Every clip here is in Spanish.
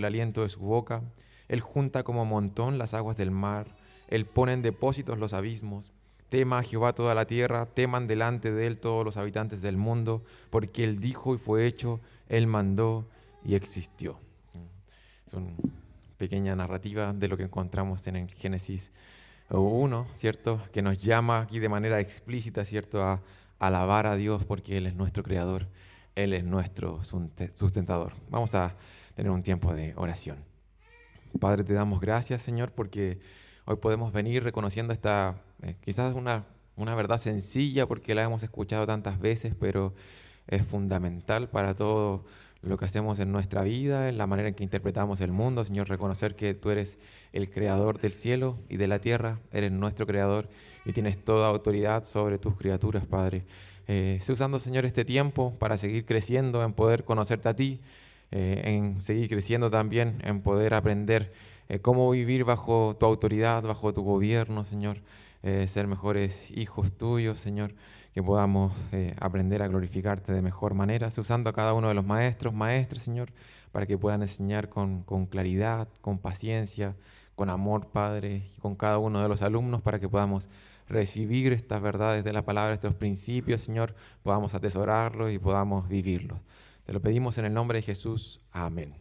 el aliento de su boca. Él junta como montón las aguas del mar. Él pone en depósitos los abismos. Tema a Jehová toda la tierra, teman delante de él todos los habitantes del mundo, porque él dijo y fue hecho, él mandó y existió. Es una pequeña narrativa de lo que encontramos en el Génesis 1, ¿cierto? Que nos llama aquí de manera explícita, ¿cierto? A alabar a Dios porque Él es nuestro creador, Él es nuestro sustentador. Vamos a tener un tiempo de oración. Padre, te damos gracias, Señor, porque hoy podemos venir reconociendo esta, quizás una verdad sencilla porque la hemos escuchado tantas veces, pero es fundamental para todo lo que hacemos en nuestra vida, en la manera en que interpretamos el mundo. Señor, reconocer que tú eres el creador del cielo y de la tierra, eres nuestro creador y tienes toda autoridad sobre tus criaturas, Padre. Sé usando, Señor, este tiempo para seguir creciendo en poder conocerte a ti, en seguir creciendo también, en poder aprender cómo vivir bajo tu autoridad, bajo tu gobierno, Señor, ser mejores hijos tuyos, Señor, que podamos aprender a glorificarte de mejor manera, usando a cada uno de los maestros, maestras, Señor, para que puedan enseñar con claridad, con paciencia, con amor, Padre, y con cada uno de los alumnos, para que podamos recibir estas verdades de la palabra, estos principios, Señor, podamos atesorarlos y podamos vivirlos. Te lo pedimos en el nombre de Jesús. Amén.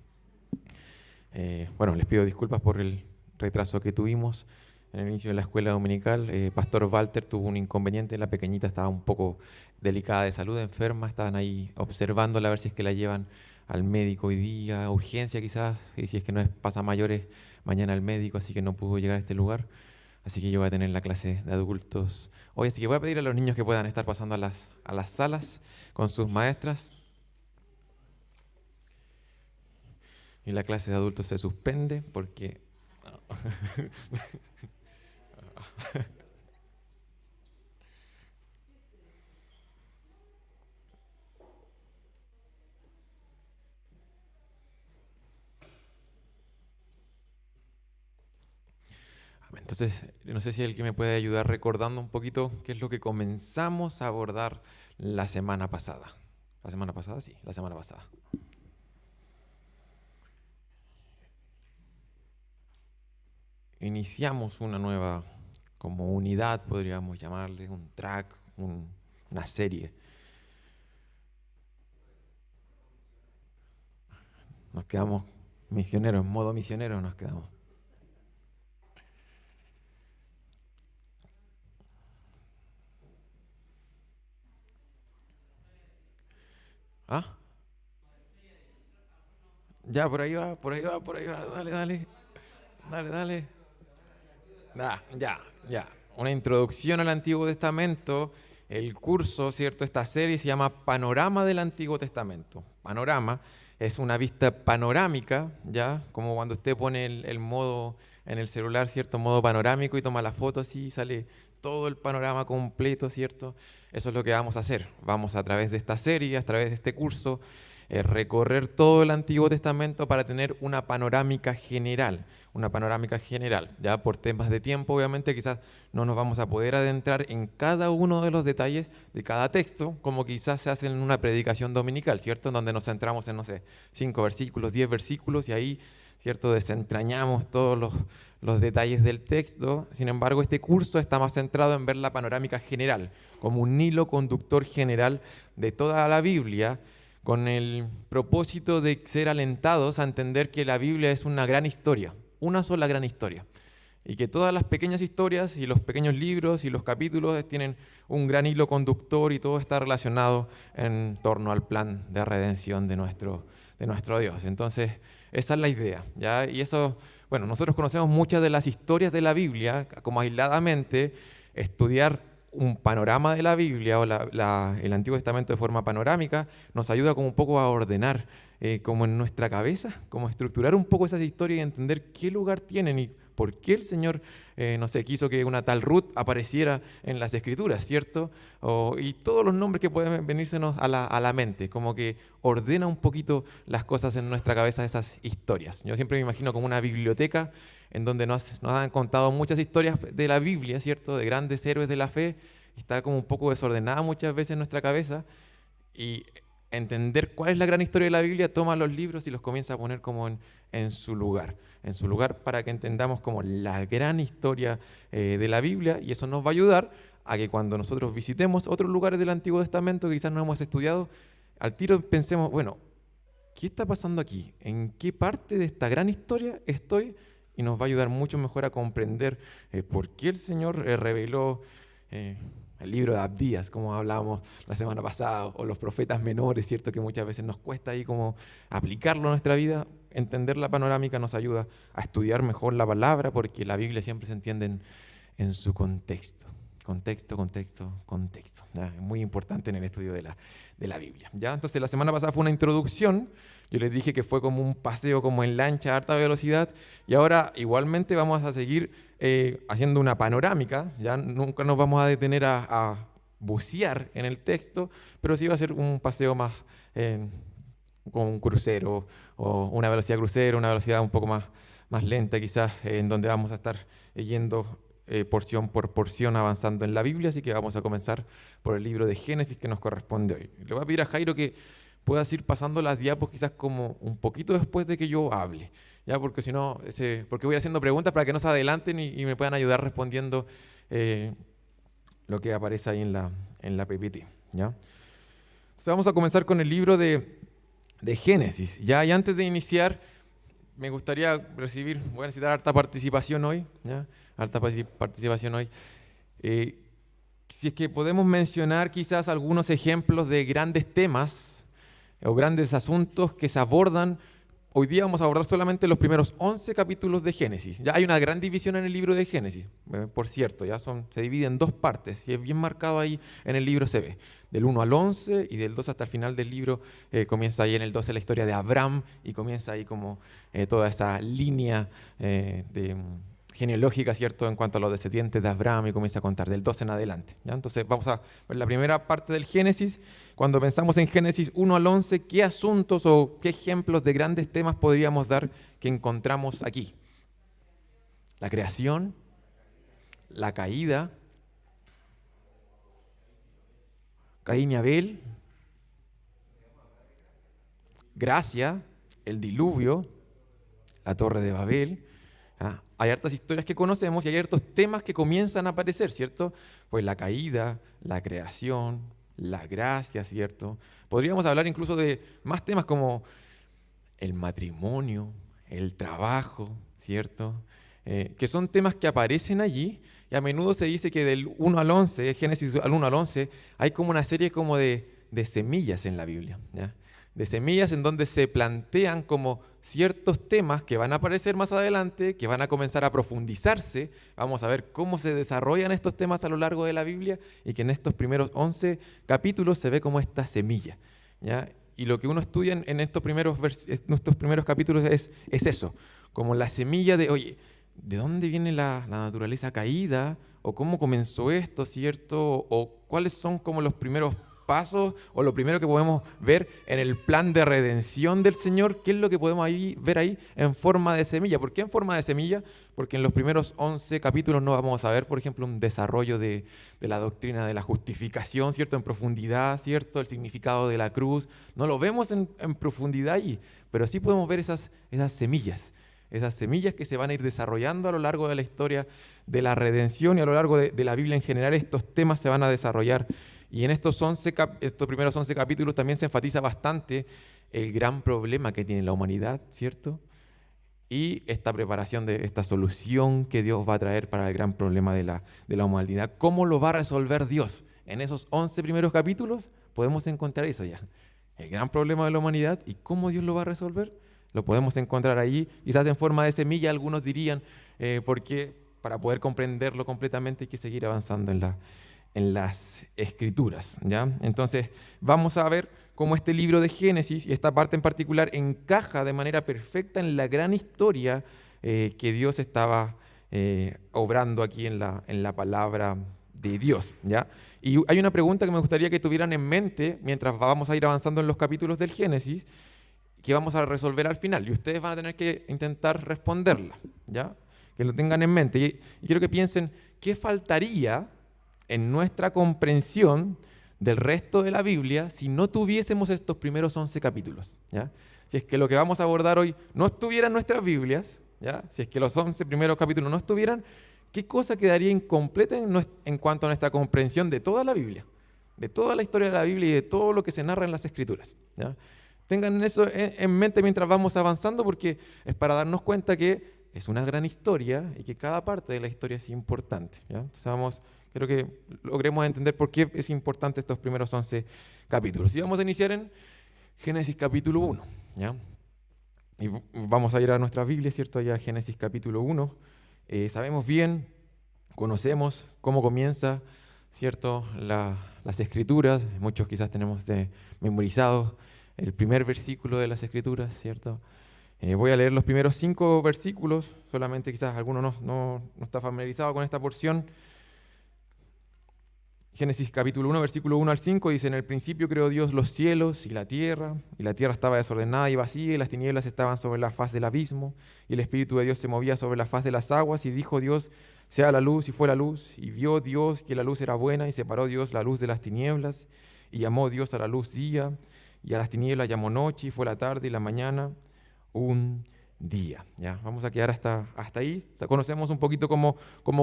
Bueno, les pido disculpas por el retraso que tuvimos en el inicio de la escuela dominical. Pastor Walter tuvo un inconveniente, la pequeñita estaba un poco delicada de salud, enferma, estaban ahí observándola a ver si es que la llevan al médico hoy día, urgencia quizás, y si es que no pasa mayores, mañana al médico, así que no pudo llegar a este lugar. Así que yo voy a tener la clase de adultos hoy, así que voy a pedir a los niños que puedan estar pasando a las salas con sus maestras. Y la clase de adultos se suspende porque... Entonces, no sé si alguien me puede ayudar recordando un poquito qué es lo que comenzamos a abordar la semana pasada. ¿La semana pasada? Sí, la semana pasada. Iniciamos una nueva como unidad, podríamos llamarle, un track, una serie. Nos quedamos misioneros, en modo misionero nos quedamos. ¿Ah? Ya, por ahí va, por ahí va, por ahí va. Dale, dale. Dale, dale. Ya. Una introducción al Antiguo Testamento. El curso, ¿cierto? Esta serie se llama Panorama del Antiguo Testamento. Panorama es una vista panorámica, ¿ya? Como cuando usted pone el modo en el celular, ¿cierto? Modo panorámico y toma la foto así, sale todo el panorama completo, ¿cierto? Eso es lo que vamos a hacer. Vamos a través de esta serie, a través de este curso, recorrer todo el Antiguo Testamento para tener una panorámica general, ya por temas de tiempo, obviamente, quizás no nos vamos a poder adentrar en cada uno de los detalles de cada texto, como quizás se hace en una predicación dominical, ¿cierto? En donde nos centramos en, no sé, 5 versículos, 10 versículos, y ahí, ¿cierto?, desentrañamos todos los detalles del texto. Sin embargo, este curso está más centrado en ver la panorámica general, como un hilo conductor general de toda la Biblia, con el propósito de ser alentados a entender que la Biblia es una gran historia, una sola gran historia, y que todas las pequeñas historias y los pequeños libros y los capítulos tienen un gran hilo conductor y todo está relacionado en torno al plan de redención de nuestro Dios. Entonces, esa es la idea, ¿ya? Y eso, bueno, nosotros conocemos muchas de las historias de la Biblia como aisladamente. Estudiar un panorama de la Biblia o el Antiguo Testamento de forma panorámica nos ayuda como un poco a ordenar como en nuestra cabeza, como a estructurar un poco esas historias y entender qué lugar tienen y por qué el Señor, no sé, quiso que una tal Ruth apareciera en las Escrituras, ¿cierto? Y todos los nombres que pueden venírsenos a la mente, como que ordena un poquito las cosas en nuestra cabeza, esas historias. Yo siempre me imagino como una biblioteca en donde nos han contado muchas historias de la Biblia, ¿cierto?, de grandes héroes de la fe, y está como un poco desordenada muchas veces en nuestra cabeza, y entender cuál es la gran historia de la Biblia, toma los libros y los comienza a poner como en su lugar para que entendamos como la gran historia de la Biblia, y eso nos va a ayudar a que cuando nosotros visitemos otros lugares del Antiguo Testamento que quizás no hemos estudiado, al tiro pensemos, bueno, ¿qué está pasando aquí? ¿En qué parte de esta gran historia estoy? Y nos va a ayudar mucho mejor a comprender por qué el Señor reveló el libro de Abdías, como hablábamos la semana pasada, o los profetas menores, ¿cierto? Que muchas veces nos cuesta ahí como aplicarlo a nuestra vida. Entender la panorámica nos ayuda a estudiar mejor la palabra, porque la Biblia siempre se entiende en su contexto. Contexto. ¿Ya? Es muy importante en el estudio de la Biblia. ¿Ya? Entonces la semana pasada fue una introducción. Yo les dije que fue como un paseo como en lancha a alta velocidad, y ahora igualmente vamos a seguir haciendo una panorámica. Ya nunca nos vamos a detener a bucear en el texto, pero sí va a ser un paseo más con un crucero, o una velocidad crucero, una velocidad un poco más lenta quizás, en donde vamos a estar yendo porción por porción avanzando en la Biblia. Así que vamos a comenzar por el libro de Génesis, que nos corresponde hoy. Le voy a pedir a Jairo que puedas ir pasando las diapos quizás como un poquito después de que yo hable, ¿ya? Porque si no, porque voy haciendo preguntas para que no se adelanten y me puedan ayudar respondiendo lo que aparece ahí en la PPT, ¿ya? Entonces vamos a comenzar con el libro de Génesis, ¿ya? Y antes de iniciar, me gustaría voy a necesitar harta participación hoy, ¿ya? Harta participación hoy. Si es que podemos mencionar quizás algunos ejemplos de grandes temas o grandes asuntos que se abordan. Hoy día vamos a abordar solamente los primeros 11 capítulos de Génesis. Ya hay una gran división en el libro de Génesis, por cierto, se divide en dos partes, y es bien marcado ahí en el libro, se ve. Del 1 al 11, y del 2 hasta el final del libro comienza ahí en el 12 la historia de Abraham, y comienza ahí como toda esa línea genealógica, ¿cierto?, en cuanto a los descendientes de Abraham, y comienza a contar del 12 en adelante, ¿ya? Entonces vamos a ver la primera parte del Génesis. Cuando pensamos en Génesis 1 al 11, ¿qué asuntos o qué ejemplos de grandes temas podríamos dar que encontramos aquí? La creación, la caída, Caín y Abel, gracia, el diluvio, la torre de Babel. Hay hartas historias que conocemos y hay hartos temas que comienzan a aparecer, ¿cierto? Pues la caída, la creación, la gracia, ¿cierto? Podríamos hablar incluso de más temas como el matrimonio, el trabajo, ¿cierto? Que son temas que aparecen allí, y a menudo se dice que del 1 al 11, Génesis al 1 al 11, hay como una serie como de semillas en la Biblia, ¿ya? De semillas en donde se plantean como ciertos temas que van a aparecer más adelante, que van a comenzar a profundizarse. Vamos a ver cómo se desarrollan estos temas a lo largo de la Biblia, y que en estos primeros 11 capítulos se ve como esta semilla, ¿ya? Y lo que uno estudia en estos primeros capítulos es eso, como la semilla de, oye, ¿de dónde viene la naturaleza caída? ¿O cómo comenzó esto, cierto? ¿O cuáles son como los primeros pasos, o lo primero que podemos ver en el plan de redención del Señor? ¿Qué es lo que podemos ver ahí en forma de semilla? ¿Por qué en forma de semilla? Porque en los primeros 11 capítulos no vamos a ver, por ejemplo, un desarrollo de la doctrina de la justificación, ¿cierto?, en profundidad, ¿cierto?, el significado de la cruz. No lo vemos en profundidad allí, pero sí podemos ver esas semillas que se van a ir desarrollando a lo largo de la historia de la redención, y a lo largo de la Biblia en general. Estos temas se van a desarrollar. Y en estos primeros 11 capítulos también se enfatiza bastante el gran problema que tiene la humanidad, ¿cierto? Y esta preparación de esta solución que Dios va a traer para el gran problema de la humanidad. ¿Cómo lo va a resolver Dios? En esos 11 primeros capítulos podemos encontrar eso ya. El gran problema de la humanidad y cómo Dios lo va a resolver. Lo podemos encontrar ahí, quizás en forma de semilla, algunos dirían, porque para poder comprenderlo completamente hay que seguir avanzando en las Escrituras, ¿ya? Entonces vamos a ver cómo este libro de Génesis, y esta parte en particular, encaja de manera perfecta en la gran historia que Dios estaba obrando aquí en la palabra de Dios, ¿ya? Y hay una pregunta que me gustaría que tuvieran en mente mientras vamos a ir avanzando en los capítulos del Génesis, que vamos a resolver al final, y ustedes van a tener que intentar responderla, ¿ya? Que lo tengan en mente, y quiero que piensen qué faltaría en nuestra comprensión del resto de la Biblia si no tuviésemos estos primeros 11 capítulos, ¿ya? Si es que lo que vamos a abordar hoy no estuviera en nuestras Biblias, ¿ya? Si es que los 11 primeros capítulos no estuvieran, ¿qué cosa quedaría incompleta en cuanto a nuestra comprensión de toda la Biblia? De toda la historia de la Biblia y de todo lo que se narra en las Escrituras, ¿ya? Tengan eso en mente mientras vamos avanzando, porque es para darnos cuenta que es una gran historia y que cada parte de la historia es importante, ¿ya? Entonces quiero que logremos entender por qué es importante estos primeros 11 capítulos. Y vamos a iniciar en Génesis capítulo 1, ¿ya? Y vamos a ir a nuestra Biblia, ¿cierto? Allá Génesis capítulo 1. Sabemos bien, conocemos cómo comienza, ¿cierto? Las Escrituras. Muchos quizás tenemos memorizados el primer versículo de las Escrituras, ¿cierto? Voy a leer los primeros 5 versículos, solamente quizás alguno no está familiarizado con esta porción. Génesis capítulo 1, versículo 1 al 5 dice: en el principio creó Dios los cielos y la tierra estaba desordenada y vacía, y las tinieblas estaban sobre la faz del abismo, y el Espíritu de Dios se movía sobre la faz de las aguas, y dijo Dios: sea la luz, y fue la luz, y vio Dios que la luz era buena, y separó Dios la luz de las tinieblas, y llamó Dios a la luz día, y a las tinieblas llamó noche, y fue la tarde y la mañana un día. ¿Ya? Vamos a quedar hasta ahí. O sea, conocemos un poquito cómo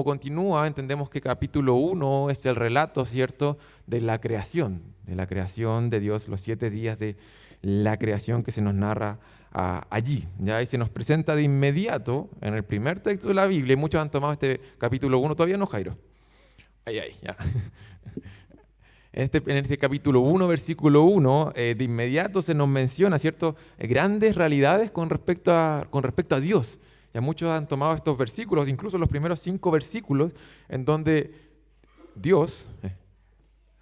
continúa. Entendemos que capítulo 1 es el relato, ¿cierto?, de la creación de Dios, los 7 días de la creación que se nos narra allí. ¿Ya? Y se nos presenta de inmediato en el primer texto de la Biblia. Y muchos han tomado este capítulo 1, todavía no, Jairo. Ya. En este capítulo 1, versículo 1, de inmediato se nos menciona, ¿cierto?, grandes realidades con respecto a Dios. Ya muchos han tomado estos versículos, incluso los primeros 5 versículos, en donde Dios,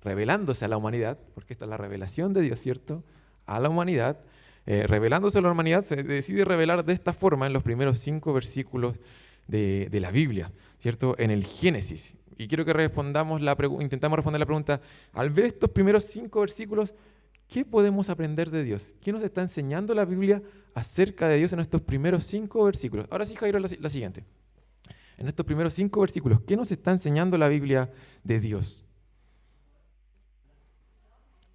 revelándose a la humanidad, porque esta es la revelación de Dios, ¿cierto?, a la humanidad, revelándose a la humanidad, se decide revelar de esta forma en los primeros 5 versículos de la Biblia, ¿cierto?, en el Génesis. Y quiero que intentamos responder la pregunta: al ver estos primeros 5 versículos, ¿qué podemos aprender de Dios? ¿Qué nos está enseñando la Biblia acerca de Dios en estos primeros 5 versículos? Ahora sí, Jairo, la siguiente. En estos primeros 5 versículos, ¿qué nos está enseñando la Biblia de Dios?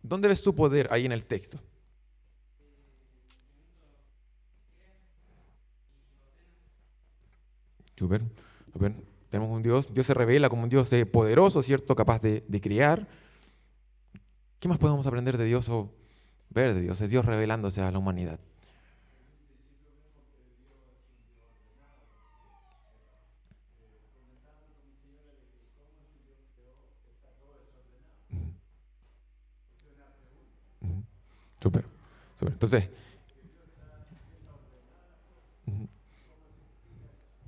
¿Dónde ves su poder ahí en el texto? Súper. Tenemos un Dios se revela como un Dios poderoso, ¿cierto?, capaz de criar. ¿Qué más podemos aprender de Dios o ver de Dios? Es Dios revelándose a la humanidad. Ujú. Súper. Entonces,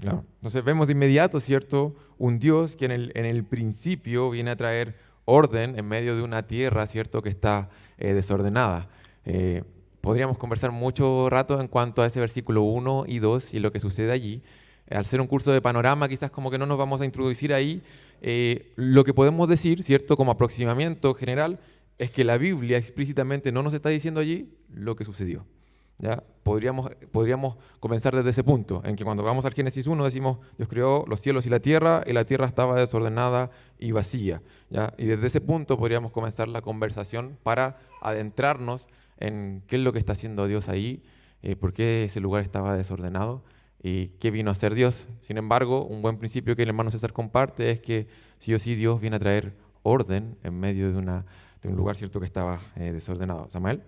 claro. Entonces vemos de inmediato, ¿cierto?, un Dios que en el principio viene a traer orden en medio de una tierra, ¿cierto?, que está desordenada. Podríamos conversar mucho rato en cuanto a ese versículo 1 y 2 y lo que sucede allí. Al ser un curso de panorama, quizás como que no nos vamos a introducir ahí. Lo que podemos decir, ¿cierto?, como aproximamiento general, es que la Biblia explícitamente no nos está diciendo allí lo que sucedió. ¿Ya? Podríamos comenzar desde ese punto, en que cuando vamos al Génesis 1 decimos: Dios creó los cielos y la tierra estaba desordenada y vacía. ¿Ya? Y desde ese punto podríamos comenzar la conversación para adentrarnos en qué es lo que está haciendo Dios ahí, por qué ese lugar estaba desordenado y qué vino a hacer Dios. Sin embargo, un buen principio que el hermano César comparte es que sí o sí Dios viene a traer orden en medio de un lugar, ¿cierto?, que estaba desordenado. ¿Samuel?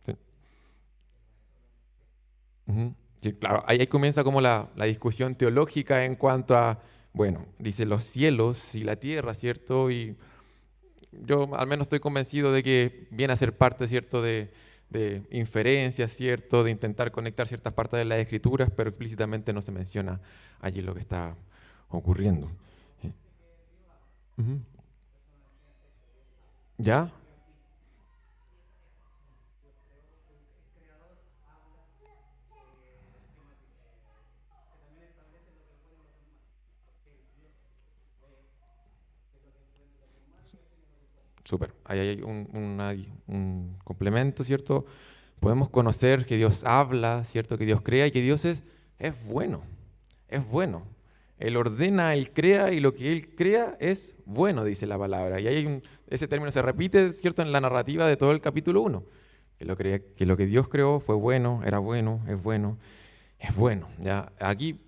Sí. Ujú. Sí, claro, ahí comienza como la discusión teológica en cuanto a, bueno, dice los cielos y la tierra, ¿cierto? Y yo al menos estoy convencido de que viene a ser parte, ¿cierto?, de inferencias, ¿cierto?, de intentar conectar ciertas partes de las escrituras, pero explícitamente no se menciona allí lo que está ocurriendo. Ujú. ¿Ya? Súper. Ahí hay un complemento, ¿cierto? Podemos conocer que Dios habla, ¿cierto? Que Dios crea y que Dios es bueno. Es bueno. Él ordena, Él crea, y lo que Él crea es bueno, dice la palabra. Y ese término se repite, ¿cierto?, en la narrativa de todo el capítulo 1. Que lo que Dios creó fue bueno, era bueno, es bueno, es bueno. ¿Ya? Aquí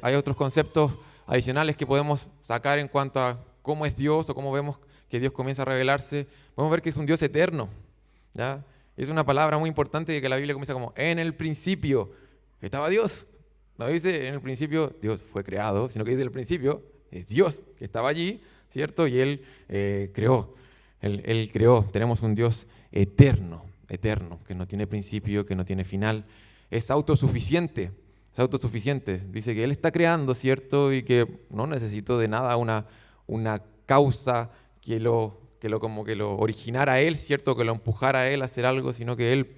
hay otros conceptos adicionales que podemos sacar en cuanto a cómo es Dios o cómo vemos que Dios comienza a revelarse. Podemos ver que es un Dios eterno. ¿Ya? Es una palabra muy importante que la Biblia comienza como en el principio estaba Dios. No dice en el principio Dios fue creado, sino que dice en el principio es Dios que estaba allí, ¿cierto? Y Él creó. Él creó. Tenemos un Dios eterno, que no tiene principio, que no tiene final. Es autosuficiente. Es autosuficiente. Dice que Él está creando, ¿cierto? Y que no necesitó de nada una causa que lo originara a Él, ¿cierto? Que lo empujara a Él a hacer algo, sino que Él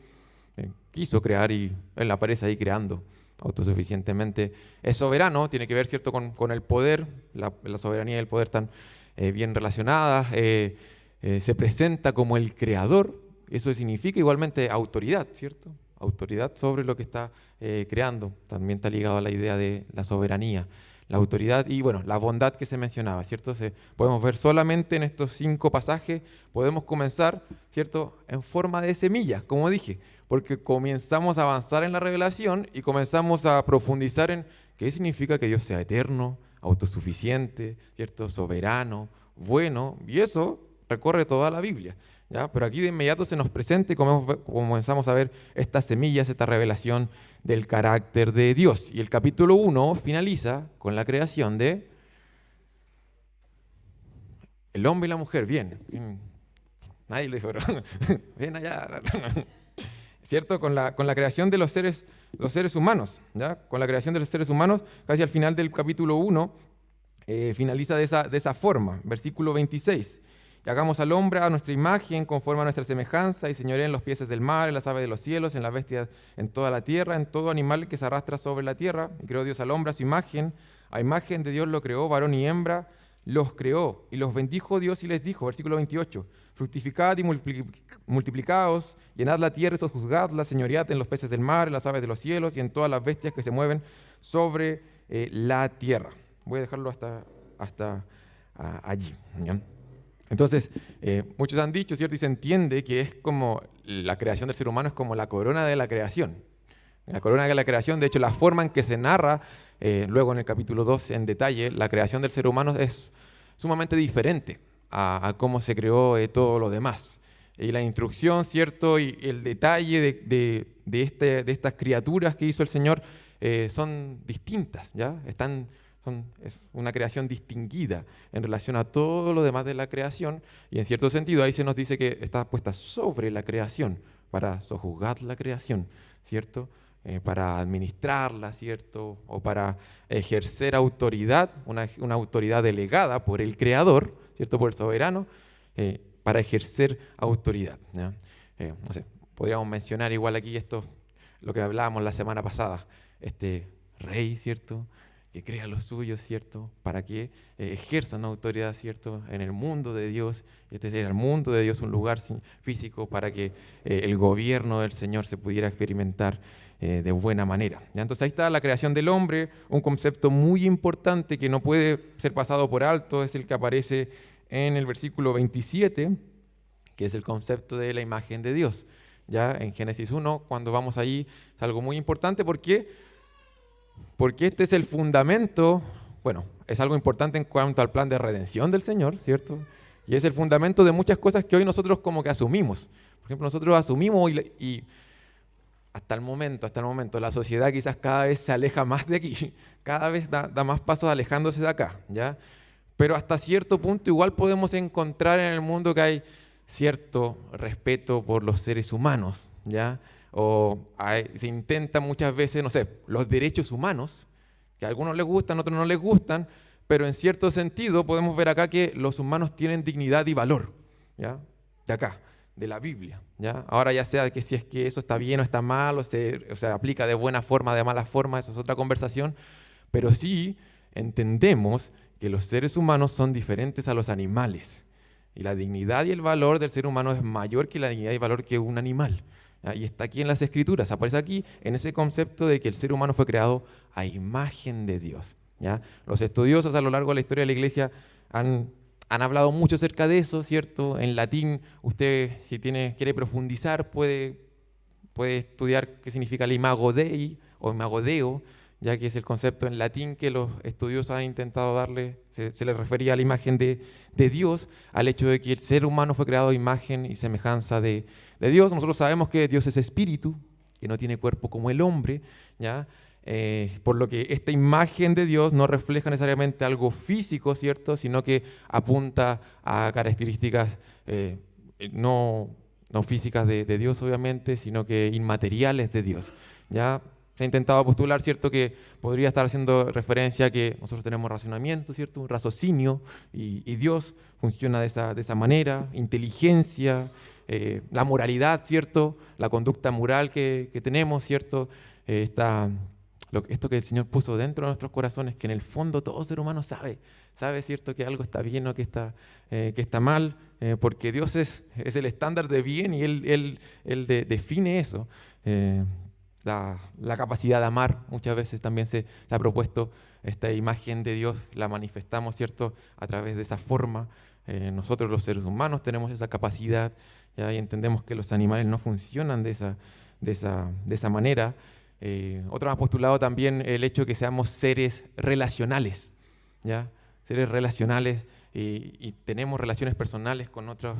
quiso crear y Él aparece ahí creando autosuficientemente. Es soberano, tiene que ver, ¿cierto?, con el poder. La soberanía y el poder están bien relacionadas. Se presenta como el creador. Eso significa igualmente autoridad, ¿cierto? Autoridad sobre lo que está creando. También está ligado a la idea de la soberanía, la autoridad y, bueno, la bondad que se mencionaba, ¿cierto? Podemos ver solamente en estos 5 pasajes, podemos comenzar, ¿cierto?, en forma de semillas, como dije, porque comenzamos a avanzar en la revelación y comenzamos a profundizar en qué significa que Dios sea eterno, autosuficiente, ¿cierto?, soberano, bueno, y eso recorre toda la Biblia. ¿Ya? Pero aquí de inmediato se nos presenta y comenzamos a ver estas semillas, esta revelación del carácter de Dios. Y el capítulo 1 finaliza con la creación de el hombre y la mujer. Bien. Nadie lo dijo, pero bien allá. ¿Cierto? Con la creación de los seres humanos. ¿Ya? Con la creación de los seres humanos, casi al final del capítulo 1, finaliza de esa forma. Versículo 26. Y hagamos al hombre a nuestra imagen, conforme a nuestra semejanza, y señoreen en los peces del mar, en las aves de los cielos, en las bestias, en toda la tierra, en todo animal que se arrastra sobre la tierra. Y creó Dios al hombre a su imagen, a imagen de Dios lo creó, varón y hembra los creó. Y los bendijo Dios y les dijo, versículo 28, fructificad y multiplicaos, llenad la tierra y sojuzgadla, señoread en los peces del mar, en las aves de los cielos, y en todas las bestias que se mueven sobre la tierra. Voy a dejarlo hasta allí, ¿ya? Entonces, muchos han dicho, ¿cierto? Y se entiende que es como la creación del ser humano es como la corona de la creación. La corona de la creación, de hecho, la forma en que se narra, luego en el capítulo 2 en detalle, la creación del ser humano es sumamente diferente a cómo se creó todo lo demás. Y la instrucción, ¿cierto? Y el detalle de estas criaturas que hizo el Señor son distintas, ¿ya? Es una creación distinguida en relación a todo lo demás de la creación, y en cierto sentido ahí se nos dice que está puesta sobre la creación para sojuzgar la creación, ¿cierto? Para administrarla, ¿cierto? O para ejercer autoridad, una autoridad delegada por el Creador, ¿cierto? Por el soberano, para ejercer autoridad, ¿ya? No sé, podríamos mencionar igual aquí lo que hablábamos la semana pasada, este rey, ¿cierto?, que crea los suyos, ¿cierto?, para que ejerzan autoridad, ¿cierto?, en el mundo de Dios. Este era el mundo de Dios, un lugar físico para que el gobierno del Señor se pudiera experimentar de buena manera. ¿Ya? Entonces ahí está la creación del hombre, un concepto muy importante que no puede ser pasado por alto, es el que aparece en el versículo 27, que es el concepto de la imagen de Dios. Ya en Génesis 1, cuando vamos ahí, es algo muy importante porque este es el fundamento, bueno, es algo importante en cuanto al plan de redención del Señor, ¿cierto? Y es el fundamento de muchas cosas que hoy nosotros como que asumimos. Por ejemplo, nosotros asumimos y hasta el momento, la sociedad quizás cada vez se aleja más de aquí, cada vez da más pasos alejándose de acá, ¿ya? Pero hasta cierto punto igual podemos encontrar en el mundo que hay cierto respeto por los seres humanos, ¿ya? Se intenta muchas veces, no sé, los derechos humanos, que a algunos les gustan, a otros no les gustan, pero en cierto sentido podemos ver acá que los humanos tienen dignidad y valor, ¿ya? De acá, de la Biblia, ¿ya? Ahora ya sea que si es que eso está bien o está mal, o se aplica de buena forma, de mala forma, eso es otra conversación, pero sí entendemos que los seres humanos son diferentes a los animales, y la dignidad y el valor del ser humano es mayor que la dignidad y valor que un animal. Y está aquí en las Escrituras, aparece aquí en ese concepto de que el ser humano fue creado a imagen de Dios. ¿ya? Los estudiosos a lo largo de la historia de la Iglesia han hablado mucho acerca de eso, ¿cierto? En latín, usted si quiere profundizar puede estudiar qué significa el imago Dei o imago Deo, ya que es el concepto en latín que los estudiosos han intentado darle, se le refería a la imagen de Dios, al hecho de que el ser humano fue creado a imagen y semejanza de Dios. Nosotros sabemos que Dios es espíritu, que no tiene cuerpo como el hombre, ¿ya? Por lo que esta imagen de Dios no refleja necesariamente algo físico, ¿cierto? Sino que apunta a características no físicas de Dios, obviamente, sino que inmateriales de Dios, ¿ya? Se ha intentado postular, ¿cierto?, que podría estar haciendo referencia a que nosotros tenemos razonamiento, ¿cierto?, un raciocinio, y Dios funciona de esa manera, inteligencia, la moralidad, ¿cierto?, la conducta moral que tenemos, ¿cierto?, esto que el Señor puso dentro de nuestros corazones, que en el fondo todo ser humano sabe, ¿cierto?, que algo está bien o que está mal, porque Dios es el estándar de bien y Él define eso. La capacidad de amar, muchas veces también se ha propuesto esta imagen de Dios, la manifestamos, ¿cierto?, a través de esa forma. Nosotros los seres humanos tenemos esa capacidad, ¿ya? Y entendemos que los animales no funcionan de esa manera. Otros han postulado también el hecho de que seamos seres relacionales, ¿ya? Seres relacionales y tenemos relaciones personales con otras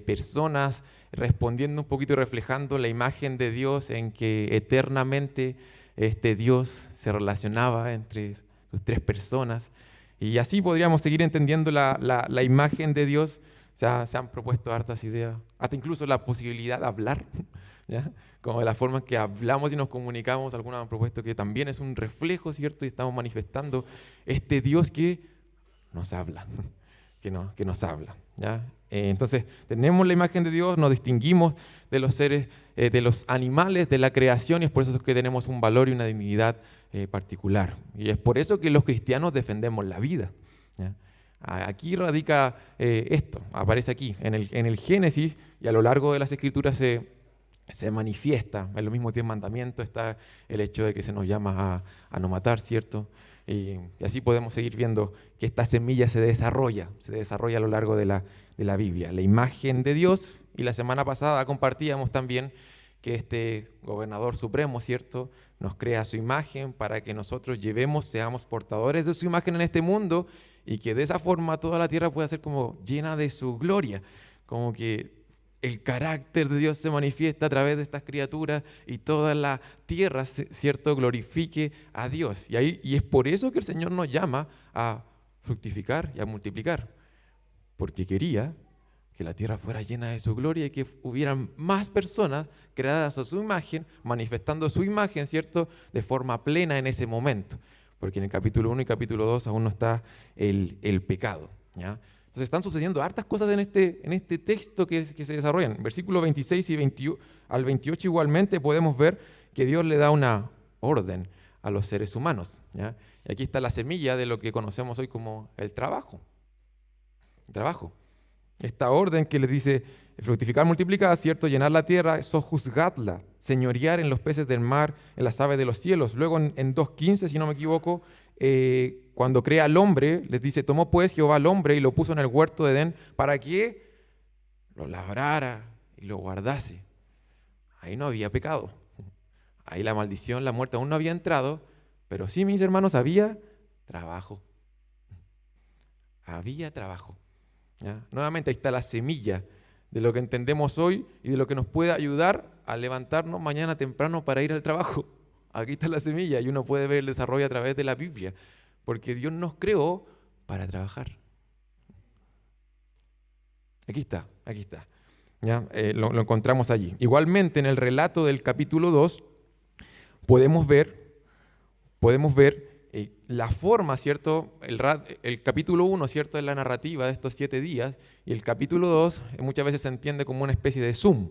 personas, respondiendo un poquito y reflejando la imagen de Dios en que eternamente Dios se relacionaba entre sus tres personas. Y así podríamos seguir entendiendo la imagen de Dios. Se han propuesto hartas ideas, hasta incluso la posibilidad de hablar, ¿ya? Como de la forma en que hablamos y nos comunicamos. Algunos han propuesto que también es un reflejo, ¿cierto? Y estamos manifestando este Dios que nos habla, que nos habla, ¿ya? Entonces, tenemos la imagen de Dios, nos distinguimos de los seres, de los animales, de la creación, y es por eso que tenemos un valor y una dignidad particular. Y es por eso que los cristianos defendemos la vida, ¿ya? Aquí radica esto, aparece aquí, en el Génesis, y a lo largo de las Escrituras se manifiesta. En los mismos 10 mandamientos está el hecho de que se nos llama a no matar, ¿cierto? Y así podemos seguir viendo que esta semilla se desarrolla a lo largo de la Biblia. La imagen de Dios, y la semana pasada compartíamos también que este gobernador supremo, ¿cierto?, nos crea su imagen para que nosotros seamos portadores de su imagen en este mundo, y que de esa forma toda la tierra pueda ser como llena de su gloria, como que el carácter de Dios se manifiesta a través de estas criaturas y toda la tierra, ¿cierto?, glorifique a Dios. Y es por eso que el Señor nos llama a fructificar y a multiplicar, porque quería que la tierra fuera llena de su gloria y que hubieran más personas creadas a su imagen, manifestando su imagen, ¿cierto?, de forma plena en ese momento, porque en el capítulo 1 y capítulo 2 aún no está el pecado, ¿ya? Entonces están sucediendo hartas cosas en este texto que se desarrollan. En versículos 26 al 28 igualmente podemos ver que Dios le da una orden a los seres humanos, ¿ya? Y aquí está la semilla de lo que conocemos hoy como el trabajo. El trabajo. Esta orden que les dice fructificar, multiplicar, ¿cierto?, llenar la tierra, sojuzgadla, señorear en los peces del mar, en las aves de los cielos. Luego en 2:15, si no me equivoco, cuando crea al hombre, les dice: tomó pues Jehová al hombre y lo puso en el huerto de Edén para que lo labrara y lo guardase. Ahí no había pecado. Ahí la maldición, la muerte aún no había entrado, pero sí, mis hermanos, había trabajo. Había trabajo, ¿ya? Nuevamente ahí está la semilla de lo que entendemos hoy y de lo que nos puede ayudar a levantarnos mañana temprano para ir al trabajo. Aquí está la semilla y uno puede ver el desarrollo a través de la Biblia, porque Dios nos creó para trabajar. Aquí está, ¿ya? Lo encontramos allí. Igualmente en el relato del capítulo 2 podemos ver la forma, ¿cierto? El capítulo 1, ¿cierto?, es la narrativa de estos 7 días, y el capítulo 2 muchas veces se entiende como una especie de zoom,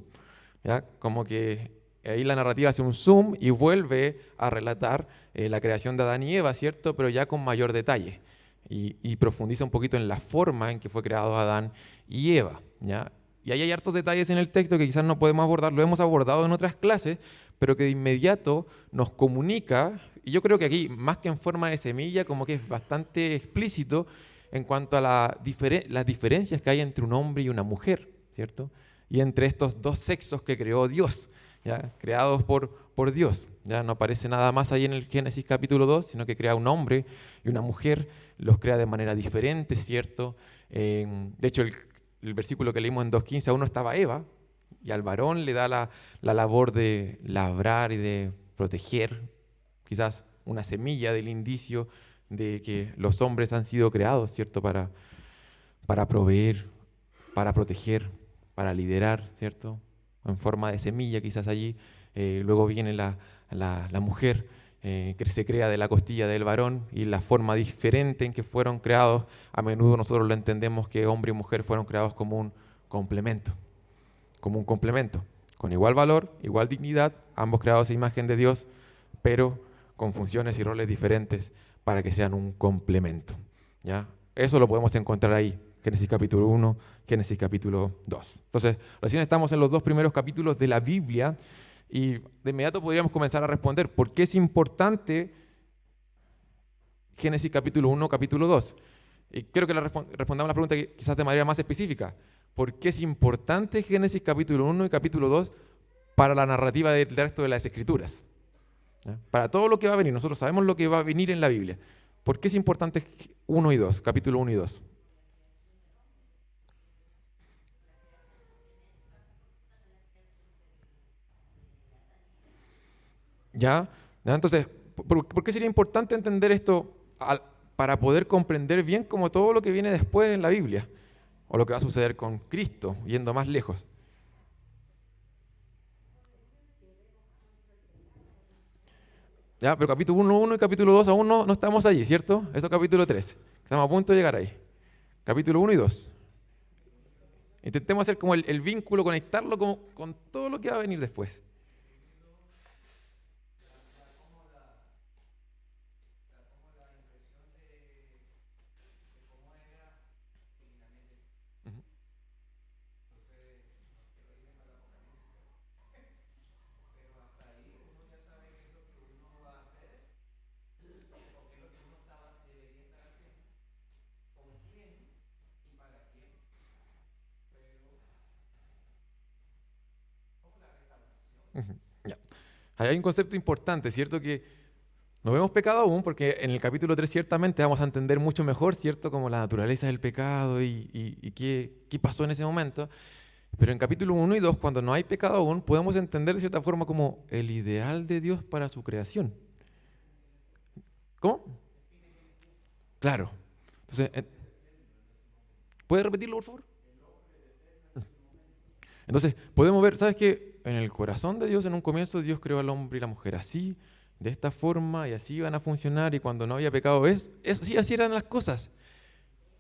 ¿ya? Como que ahí la narrativa hace un zoom y vuelve a relatar la creación de Adán y Eva, ¿cierto?, pero ya con mayor detalle, y profundiza un poquito en la forma en que fue creado Adán y Eva, ¿ya? Y ahí hay hartos detalles en el texto que quizás no podemos abordar, lo hemos abordado en otras clases, pero que de inmediato nos comunica Y yo creo que aquí, más que en forma de semilla, como que es bastante explícito en cuanto a las diferencias que hay entre un hombre y una mujer, ¿cierto? Y entre estos dos sexos que creó Dios, ¿ya? Creados por Dios. Ya no aparece nada más ahí en el Génesis capítulo 2, sino que crea un hombre y una mujer, los crea de manera diferente, ¿cierto? De hecho, el versículo que leímos en 2.15, a uno estaba Eva, y al varón le da la labor de labrar y de proteger, quizás una semilla del indicio de que los hombres han sido creados, ¿cierto? Para proveer, para proteger, para liderar, ¿cierto? En forma de semilla quizás allí. Luego viene la mujer, que se crea de la costilla del varón, y la forma diferente en que fueron creados, a menudo nosotros lo entendemos que hombre y mujer fueron creados como un complemento, con igual valor, igual dignidad, ambos creados a imagen de Dios, pero con funciones y roles diferentes para que sean un complemento, ¿ya? Eso lo podemos encontrar ahí, Génesis capítulo 1, Génesis capítulo 2. Entonces, recién estamos en los dos primeros capítulos de la Biblia y de inmediato podríamos comenzar a responder por qué es importante Génesis capítulo 1, capítulo 2. Y quiero que respondamos la pregunta quizás de manera más específica. ¿Por qué es importante Génesis capítulo 1 y capítulo 2 para la narrativa del resto de las Escrituras? ¿Ya? Para todo lo que va a venir, nosotros sabemos lo que va a venir en la Biblia. ¿Por qué es importante 1 y 2, capítulo 1 y 2? ¿Ya? ¿Ya? Entonces, ¿por qué sería importante entender esto para poder comprender bien como todo lo que viene después en la Biblia? O lo que va a suceder con Cristo, yendo más lejos. ¿Ya? Pero capítulo 1 y capítulo 2 aún no estamos allí, ¿cierto? Eso es capítulo 3. Estamos a punto de llegar ahí. Capítulo 1 y 2. Intentemos hacer como el vínculo, conectarlo con todo lo que va a venir después. Ujú. Ujú. Ya. Ahí hay un concepto importante, ¿cierto? Que no vemos pecado aún, porque en el capítulo 3 ciertamente vamos a entender mucho mejor, ¿cierto? Como la naturaleza del pecado y qué pasó en ese momento. Pero en capítulo 1 y 2, cuando no hay pecado aún, podemos entender de cierta forma como el ideal de Dios para su creación. ¿Cómo? Claro. Entonces, ¿puede repetirlo, por favor? Entonces, podemos ver, ¿sabes qué? En el corazón de Dios, en un comienzo, Dios creó al hombre y la mujer así, de esta forma, y así iban a funcionar, y cuando no había pecado, así eran las cosas.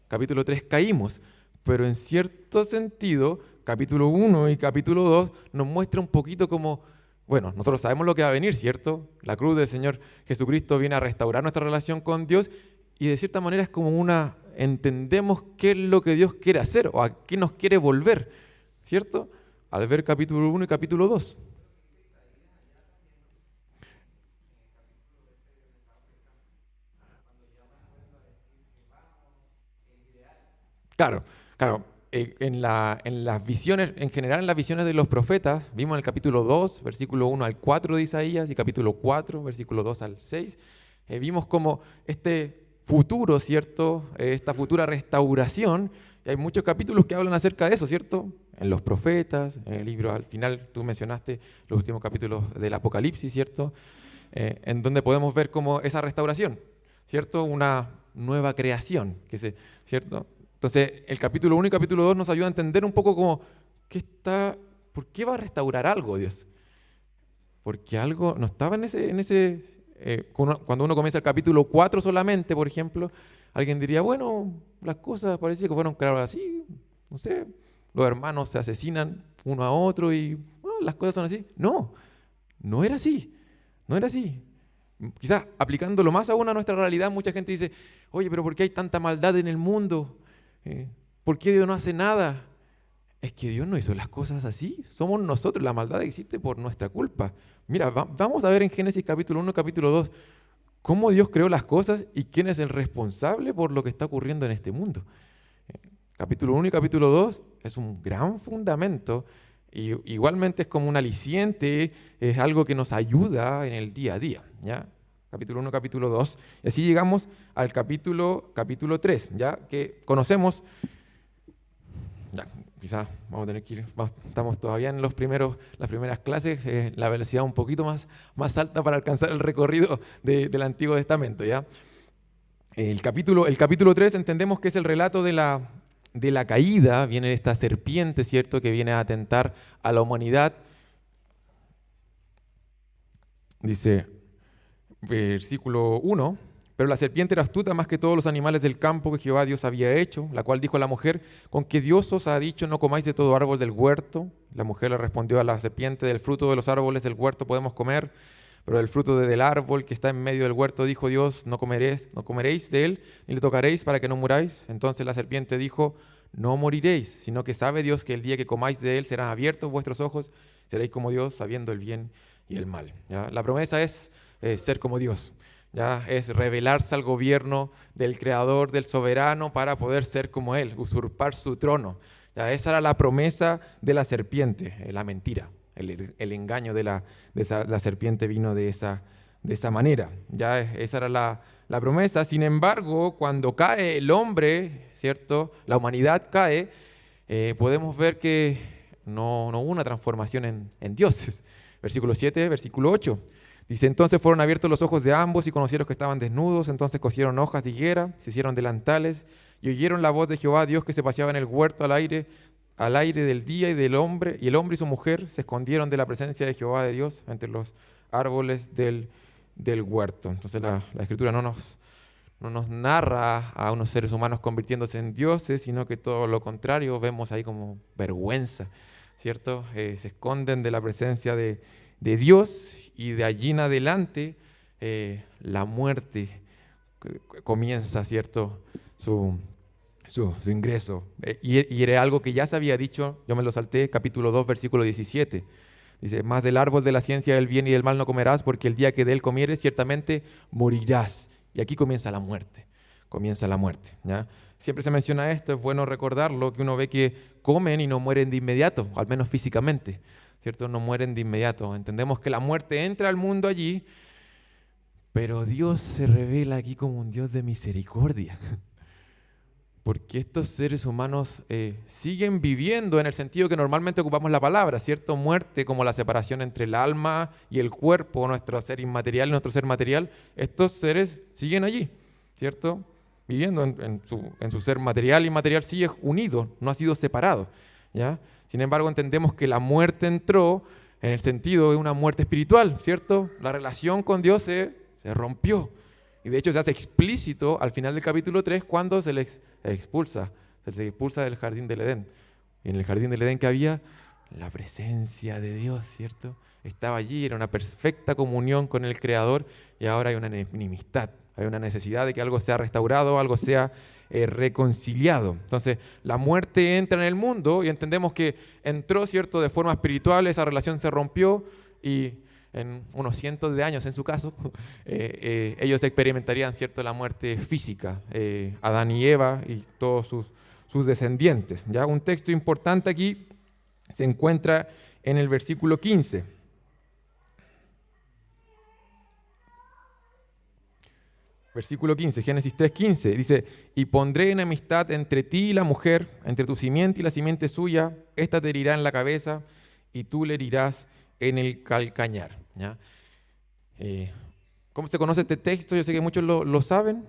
Capítulo 3 caímos, pero en cierto sentido, capítulo 1 y capítulo 2 nos muestra un poquito como, bueno, nosotros sabemos lo que va a venir, ¿cierto? La cruz del Señor Jesucristo viene a restaurar nuestra relación con Dios, y de cierta manera es como entendemos qué es lo que Dios quiere hacer o a qué nos quiere volver, ¿cierto? Al ver capítulo 1 y capítulo 2. Claro, claro. En las visiones, en general en las visiones de los profetas, vimos en el capítulo 2, versículo 1 al 4 de Isaías, y capítulo 4, versículo 2 al 6, vimos como este futuro, ¿cierto? Esta futura restauración, y hay muchos capítulos que hablan acerca de eso, ¿cierto? En los profetas, en el libro, al final tú mencionaste los últimos capítulos del Apocalipsis, ¿cierto? En donde podemos ver como esa restauración, ¿cierto? Una nueva creación, ¿cierto? Entonces, el capítulo 1 y capítulo 2 nos ayuda a entender un poco como, ¿por qué va a restaurar algo Dios? Porque algo no estaba cuando uno comienza el capítulo 4 solamente, por ejemplo, alguien diría, bueno, las cosas parece que fueron creadas así, no sé, los hermanos se asesinan uno a otro y las cosas son así. No, no era así, no era así. Quizás aplicándolo más aún a nuestra realidad, mucha gente dice, oye, pero ¿por qué hay tanta maldad en el mundo? ¿Por qué Dios no hace nada? Es que Dios no hizo las cosas así. Somos nosotros, la maldad existe por nuestra culpa. Mira, vamos a ver en Génesis capítulo 1, capítulo 2, cómo Dios creó las cosas y quién es el responsable por lo que está ocurriendo en este mundo. Capítulo 1 y capítulo 2 es un gran fundamento y igualmente es como un aliciente, es algo que nos ayuda en el día a día, ¿ya? Capítulo 1, capítulo 2, y así llegamos al capítulo 3, ¿ya? Que conocemos, ya, quizás vamos a tener que ir, estamos todavía en las primeras clases, la velocidad un poquito más alta para alcanzar el recorrido del Antiguo Testamento, ¿ya? El capítulo 3 entendemos que es el relato de la caída, viene esta serpiente, ¿cierto?, que viene a atentar a la humanidad. Dice, versículo 1, pero la serpiente era astuta más que todos los animales del campo que Jehová Dios había hecho, la cual dijo a la mujer, ¿con qué Dios os ha dicho no comáis de todo árbol del huerto? La mujer le respondió a la serpiente, del fruto de los árboles del huerto podemos comer, pero del fruto del árbol que está en medio del huerto dijo Dios, no comeréis de él, ni le tocaréis para que no muráis. Entonces la serpiente dijo, no moriréis, sino que sabe Dios que el día que comáis de él serán abiertos vuestros ojos, seréis como Dios, sabiendo el bien y el mal. ¿Ya? La promesa es ser como Dios, ¿ya? Es revelarse al gobierno del Creador, del Soberano, para poder ser como Él, usurpar su trono. ¿Ya? Esa era la promesa de la serpiente, la mentira. El engaño de la serpiente vino de esa manera. Ya esa era la promesa. Sin embargo, cuando cae el hombre, ¿cierto?, la humanidad cae, podemos ver que no hubo una transformación en dioses. Versículo 7, versículo 8. Dice, entonces fueron abiertos los ojos de ambos y conocieron que estaban desnudos, entonces cosieron hojas de higuera, se hicieron delantales y oyeron la voz de Jehová Dios que se paseaba en el huerto al aire del día, y el hombre y su mujer se escondieron de la presencia de Jehová de Dios entre los árboles del huerto. Entonces la Escritura no nos narra a unos seres humanos convirtiéndose en dioses, sino que todo lo contrario, vemos ahí como vergüenza, ¿cierto? Se esconden de la presencia de Dios, y de allí en adelante la muerte comienza, ¿cierto?, su ingreso. Y era algo que ya se había dicho, yo me lo salté, capítulo 2, versículo 17. Dice, más del árbol de la ciencia del bien y del mal no comerás, porque el día que de él comieres ciertamente morirás. Y aquí comienza la muerte, ¿ya? Siempre se menciona esto, es bueno recordarlo, que uno ve que comen y no mueren de inmediato, al menos físicamente, ¿cierto? No mueren de inmediato. Entendemos que la muerte entra al mundo allí, pero Dios se revela aquí como un Dios de misericordia. Porque estos seres humanos siguen viviendo en el sentido que normalmente ocupamos la palabra, ¿cierto? Muerte como la separación entre el alma y el cuerpo, nuestro ser inmaterial y nuestro ser material. Estos seres siguen allí, ¿cierto? Viviendo en su ser material y inmaterial, sigue unido, no ha sido separado, ¿ya? Sin embargo, entendemos que la muerte entró en el sentido de una muerte espiritual, ¿cierto? La relación con Dios se rompió. Y de hecho se hace explícito al final del capítulo 3 cuando se les expulsa del jardín del Edén. Y en el jardín del Edén que había la presencia de Dios, ¿cierto? Estaba allí, era una perfecta comunión con el Creador, y ahora hay una enemistad, hay una necesidad de que algo sea restaurado, algo sea reconciliado. Entonces la muerte entra en el mundo y entendemos que entró, ¿cierto?, de forma espiritual, esa relación se rompió y en unos cientos de años, en su caso, ellos experimentarían, ¿cierto?, la muerte física, Adán y Eva y todos sus descendientes. ¿Ya? Un texto importante aquí se encuentra en el versículo 15. Versículo 15, Génesis 3:15, dice, y pondré enemistad entre ti y la mujer, entre tu simiente y la simiente suya, esta te herirá en la cabeza y tú le herirás en el calcañar. ¿Ya? ¿Cómo se conoce este texto? Yo sé que muchos lo saben.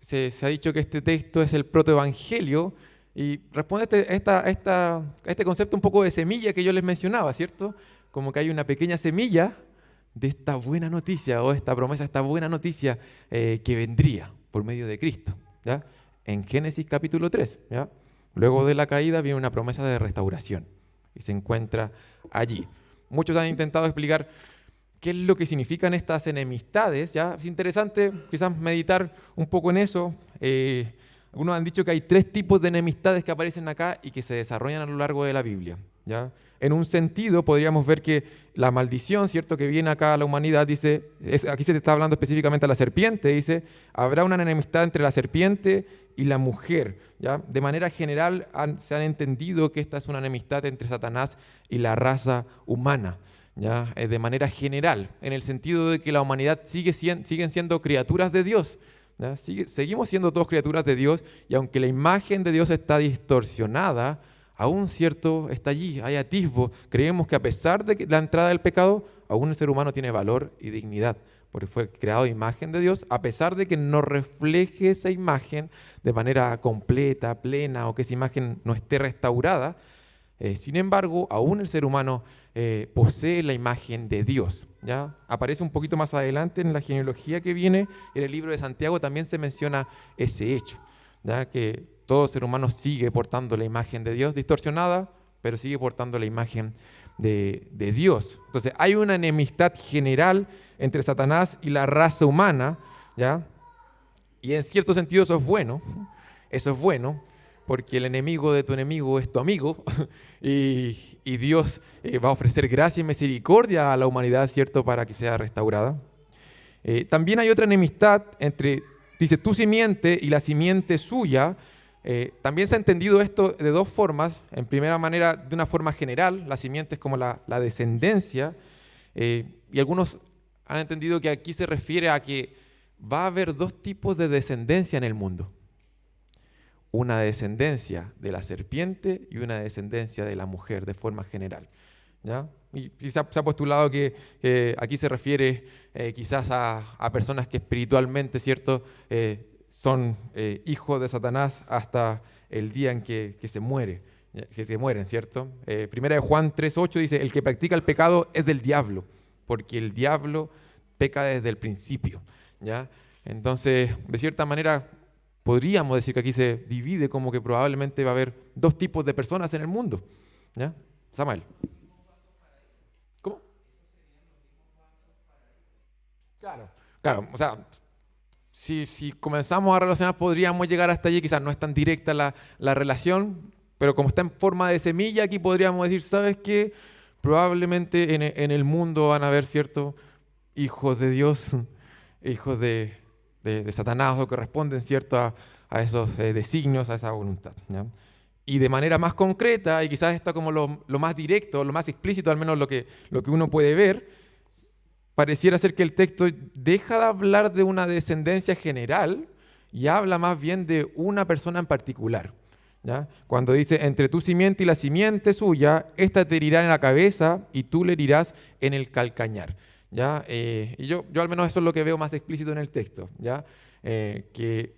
Se ha dicho que este texto es el protoevangelio y responde a este concepto un poco de semilla que yo les mencionaba, ¿cierto? Como que hay una pequeña semilla de esta buena noticia o esta promesa, esta buena noticia que vendría por medio de Cristo, ¿ya? En Génesis capítulo 3, ¿ya? Luego de la caída viene una promesa de restauración y se encuentra allí. Muchos han intentado explicar qué es lo que significan estas enemistades, ¿ya? Es interesante quizás meditar un poco en eso. Algunos han dicho que hay 3 tipos de enemistades que aparecen acá y que se desarrollan a lo largo de la Biblia, ¿ya? En un sentido, podríamos ver que la maldición, ¿cierto?, que viene acá a la humanidad, dice, aquí se te está hablando específicamente a la serpiente, dice, habrá una enemistad entre la serpiente y la mujer. ¿Ya? De manera general se han entendido que esta es una enemistad entre Satanás y la raza humana. ¿Ya? De manera general, en el sentido de que la humanidad siguen siendo criaturas de Dios. ¿Ya? Seguimos siendo todos criaturas de Dios, y aunque la imagen de Dios está distorsionada, aún cierto está allí, hay atisbo. Creemos que a pesar de la entrada del pecado, aún el ser humano tiene valor y dignidad, porque fue creado a imagen de Dios, a pesar de que no refleje esa imagen de manera completa, plena, o que esa imagen no esté restaurada. Sin embargo, aún el ser humano posee la imagen de Dios. ¿Ya? Aparece un poquito más adelante en la genealogía que viene, en el libro de Santiago también se menciona ese hecho, ¿ya? Que todo ser humano sigue portando la imagen de Dios, distorsionada, pero sigue portando la imagen de Dios. Entonces hay una enemistad general entre Satanás y la raza humana, ¿ya? Y en cierto sentido eso es bueno, porque el enemigo de tu enemigo es tu amigo, y Dios va a ofrecer gracia y misericordia a la humanidad, ¿cierto?, para que sea restaurada. También hay otra enemistad entre, dice, tu simiente y la simiente suya. También se ha entendido esto de dos formas. En primera manera, de una forma general, la simiente es como la descendencia, y algunos han entendido que aquí se refiere a que va a haber dos tipos de descendencia en el mundo. Una descendencia de la serpiente y una descendencia de la mujer, de forma general. ¿Ya? Y se ha postulado que aquí se refiere quizás a personas que espiritualmente, ¿cierto?, son hijos de Satanás hasta el día en que se mueren, ¿cierto? Primera de Juan 3:8 dice, el que practica el pecado es del diablo, porque el diablo peca desde el principio. ¿Ya? Entonces, de cierta manera, podríamos decir que aquí se divide como que probablemente va a haber dos tipos de personas en el mundo. ¿Ya? Samuel. ¿Cómo? Claro, o sea, si comenzamos a relacionar podríamos llegar hasta allí, quizás no es tan directa la relación, pero como está en forma de semilla, aquí podríamos decir, ¿sabes qué? Probablemente en el mundo van a haber ciertos hijos de Dios, hijos de Satanás, o que responden, ¿cierto?, a esos designios, a esa voluntad. ¿Ya? Y de manera más concreta, y quizás está como lo más directo, lo más explícito, al menos lo que uno puede ver, pareciera ser que el texto deja de hablar de una descendencia general y habla más bien de una persona en particular. ¿Ya? Cuando dice, entre tu simiente y la simiente suya, esta te herirá en la cabeza y tú le herirás en el calcañar. ¿Ya? Y yo al menos eso es lo que veo más explícito en el texto. ¿Ya? Que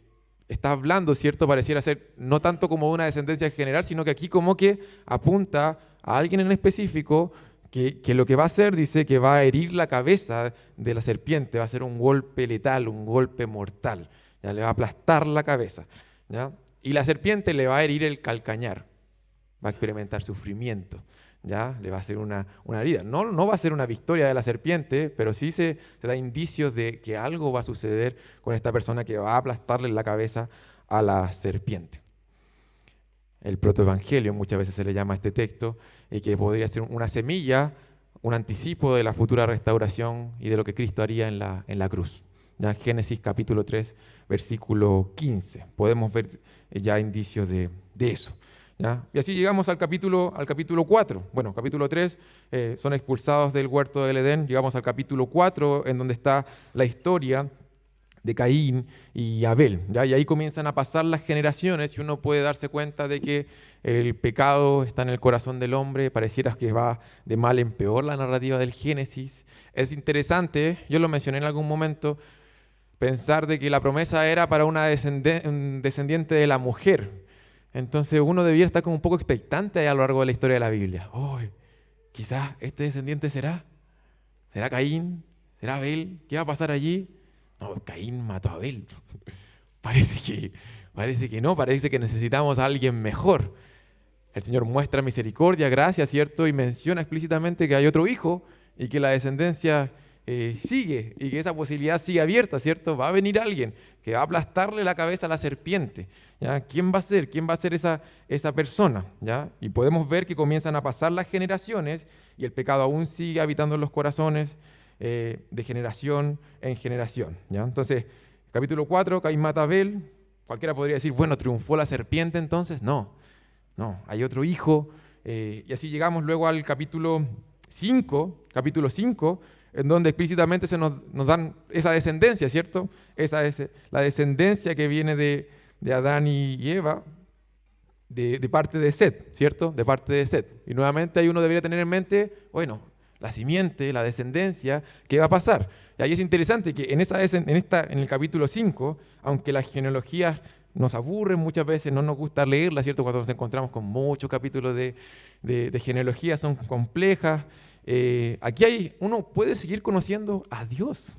está hablando, ¿cierto? Pareciera ser no tanto como una descendencia general, sino que aquí como que apunta a alguien en específico que lo que va a hacer, dice que va a herir la cabeza de la serpiente, va a ser un golpe letal, un golpe mortal, ¿ya? Le va a aplastar la cabeza, ¿ya? Y la serpiente le va a herir el calcañar, va a experimentar sufrimiento, ¿ya? Le va a hacer una herida. No va a ser una victoria de la serpiente, pero sí se da indicios de que algo va a suceder con esta persona que va a aplastarle la cabeza a la serpiente. El protoevangelio muchas veces se le llama a este texto, y que podría ser una semilla, un anticipo de la futura restauración y de lo que Cristo haría en la cruz. ¿Ya? Génesis capítulo 3, versículo 15. Podemos ver ya indicios de eso. ¿Ya? Y así llegamos al capítulo 4. Bueno, capítulo 3 son expulsados del huerto del Edén. Llegamos al capítulo 4, en donde está la historia de Caín y Abel. ¿Ya? Y ahí comienzan a pasar las generaciones y uno puede darse cuenta de que el pecado está en el corazón del hombre. Pareciera que va de mal en peor la narrativa del Génesis. Es interesante, yo lo mencioné en algún momento, pensar de que la promesa era para un descendiente de la mujer. Entonces uno debiera estar como un poco expectante a lo largo de la historia de la Biblia. Oh, quizás este descendiente será Caín, será Abel. ¿Qué va a pasar allí? No, Caín mató a Abel. Parece que no, parece que necesitamos a alguien mejor. El Señor muestra misericordia, gracia, ¿cierto? Y menciona explícitamente que hay otro hijo y que la descendencia sigue y que esa posibilidad sigue abierta, ¿cierto? Va a venir alguien que va a aplastarle la cabeza a la serpiente, ¿ya? ¿Quién va a ser? ¿Quién va a ser esa persona? ¿Ya? Y podemos ver que comienzan a pasar las generaciones y el pecado aún sigue habitando en los corazones de generación en generación, ¿ya? Entonces, capítulo 4, Caín mata a Abel. Cualquiera podría decir, bueno, ¿triunfó la serpiente entonces? No, hay otro hijo. Y así llegamos luego al capítulo 5, en donde explícitamente se nos dan esa descendencia, ¿cierto? Esa es la descendencia que viene de Adán y Eva, de parte de Set, ¿cierto? De parte de Set. Y nuevamente ahí uno debería tener en mente, bueno, la simiente, la descendencia, ¿qué va a pasar? Y ahí es interesante que en el capítulo 5, aunque las genealogías nos aburren muchas veces, no nos gusta leerlas, ¿cierto? Cuando nos encontramos con muchos capítulos de genealogía, son complejas. Aquí uno puede seguir conociendo a Dios,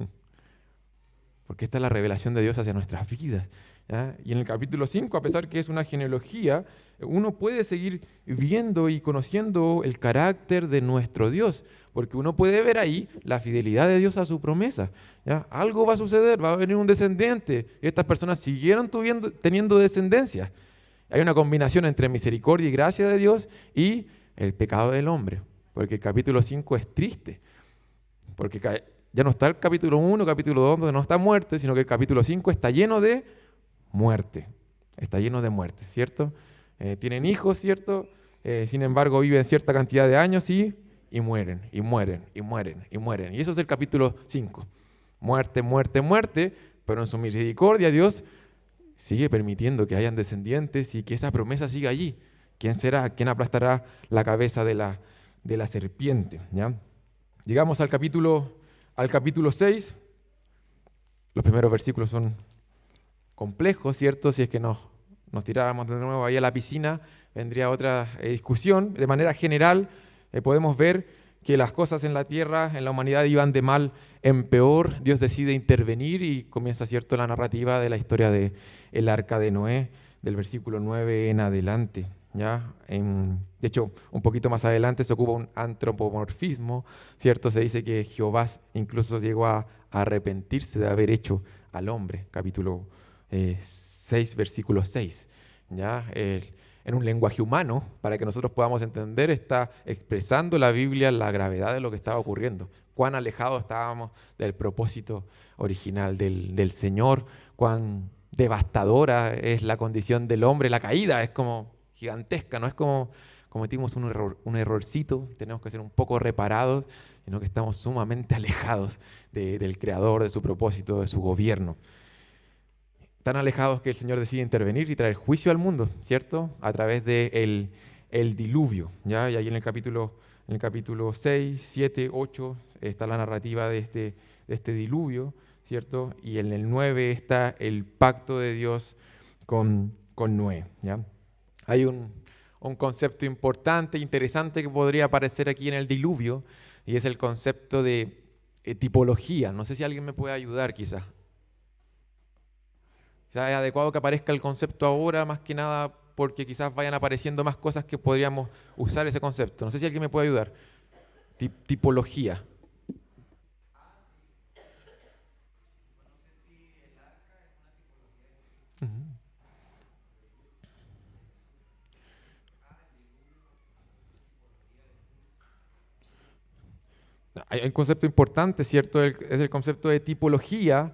porque esta es la revelación de Dios hacia nuestras vidas, ¿ya? Y en el capítulo 5, a pesar que es una genealogía, uno puede seguir viendo y conociendo el carácter de nuestro Dios, porque uno puede ver ahí la fidelidad de Dios a su promesa, ¿ya? Algo va a suceder, va a venir un descendiente, y estas personas siguieron teniendo descendencia. Hay una combinación entre misericordia y gracia de Dios y el pecado del hombre, porque el capítulo 5 es triste, porque ya no está el capítulo 1, capítulo 2, donde no está muerte, sino que el capítulo 5 está lleno de muerte, ¿cierto? Tienen hijos, ¿cierto? Sin embargo, viven cierta cantidad de años y mueren. Y eso es el capítulo 5. Muerte, muerte, muerte, pero en su misericordia Dios sigue permitiendo que hayan descendientes y que esa promesa siga allí. ¿Quién será? ¿Quién aplastará la cabeza de la serpiente? ¿Ya? Llegamos al capítulo 6. Los primeros versículos son complejos, ¿cierto? Si es que nos tiráramos de nuevo ahí a la piscina, vendría otra discusión. De manera general, podemos ver que las cosas en la tierra, en la humanidad, iban de mal en peor. Dios decide intervenir y comienza, ¿cierto?, la narrativa de la historia del arca de Noé, del versículo 9 en adelante, ¿ya? De hecho, un poquito más adelante se ocupa un antropomorfismo, ¿cierto? Se dice que Jehová incluso llegó a arrepentirse de haber hecho al hombre, capítulo 6, versículo 6, ¿ya? En un lenguaje humano, para que nosotros podamos entender, está expresando la Biblia la gravedad de lo que estaba ocurriendo, cuán alejados estábamos del propósito original del Señor, cuán devastadora es la condición del hombre, la caída es como gigantesca, no es como cometimos un errorcito, tenemos que ser un poco reparados, sino que estamos sumamente alejados del Creador, de su propósito, de su gobierno. Tan alejados que el Señor decide intervenir y traer juicio al mundo, ¿cierto? A través del diluvio, ¿ya? Y ahí en el capítulo 6, 7, 8 está la narrativa de este diluvio, ¿cierto? Y en el 9 está el pacto de Dios con Noé, ¿ya? Hay un concepto importante, interesante que podría aparecer aquí en el diluvio, y es el concepto de tipología. No sé si alguien me puede ayudar quizás. Es adecuado que aparezca el concepto ahora, más que nada porque quizás vayan apareciendo más cosas que podríamos usar ese concepto. No sé si alguien me puede ayudar. Tipología. Hay un concepto importante, ¿cierto? Es el concepto de tipología.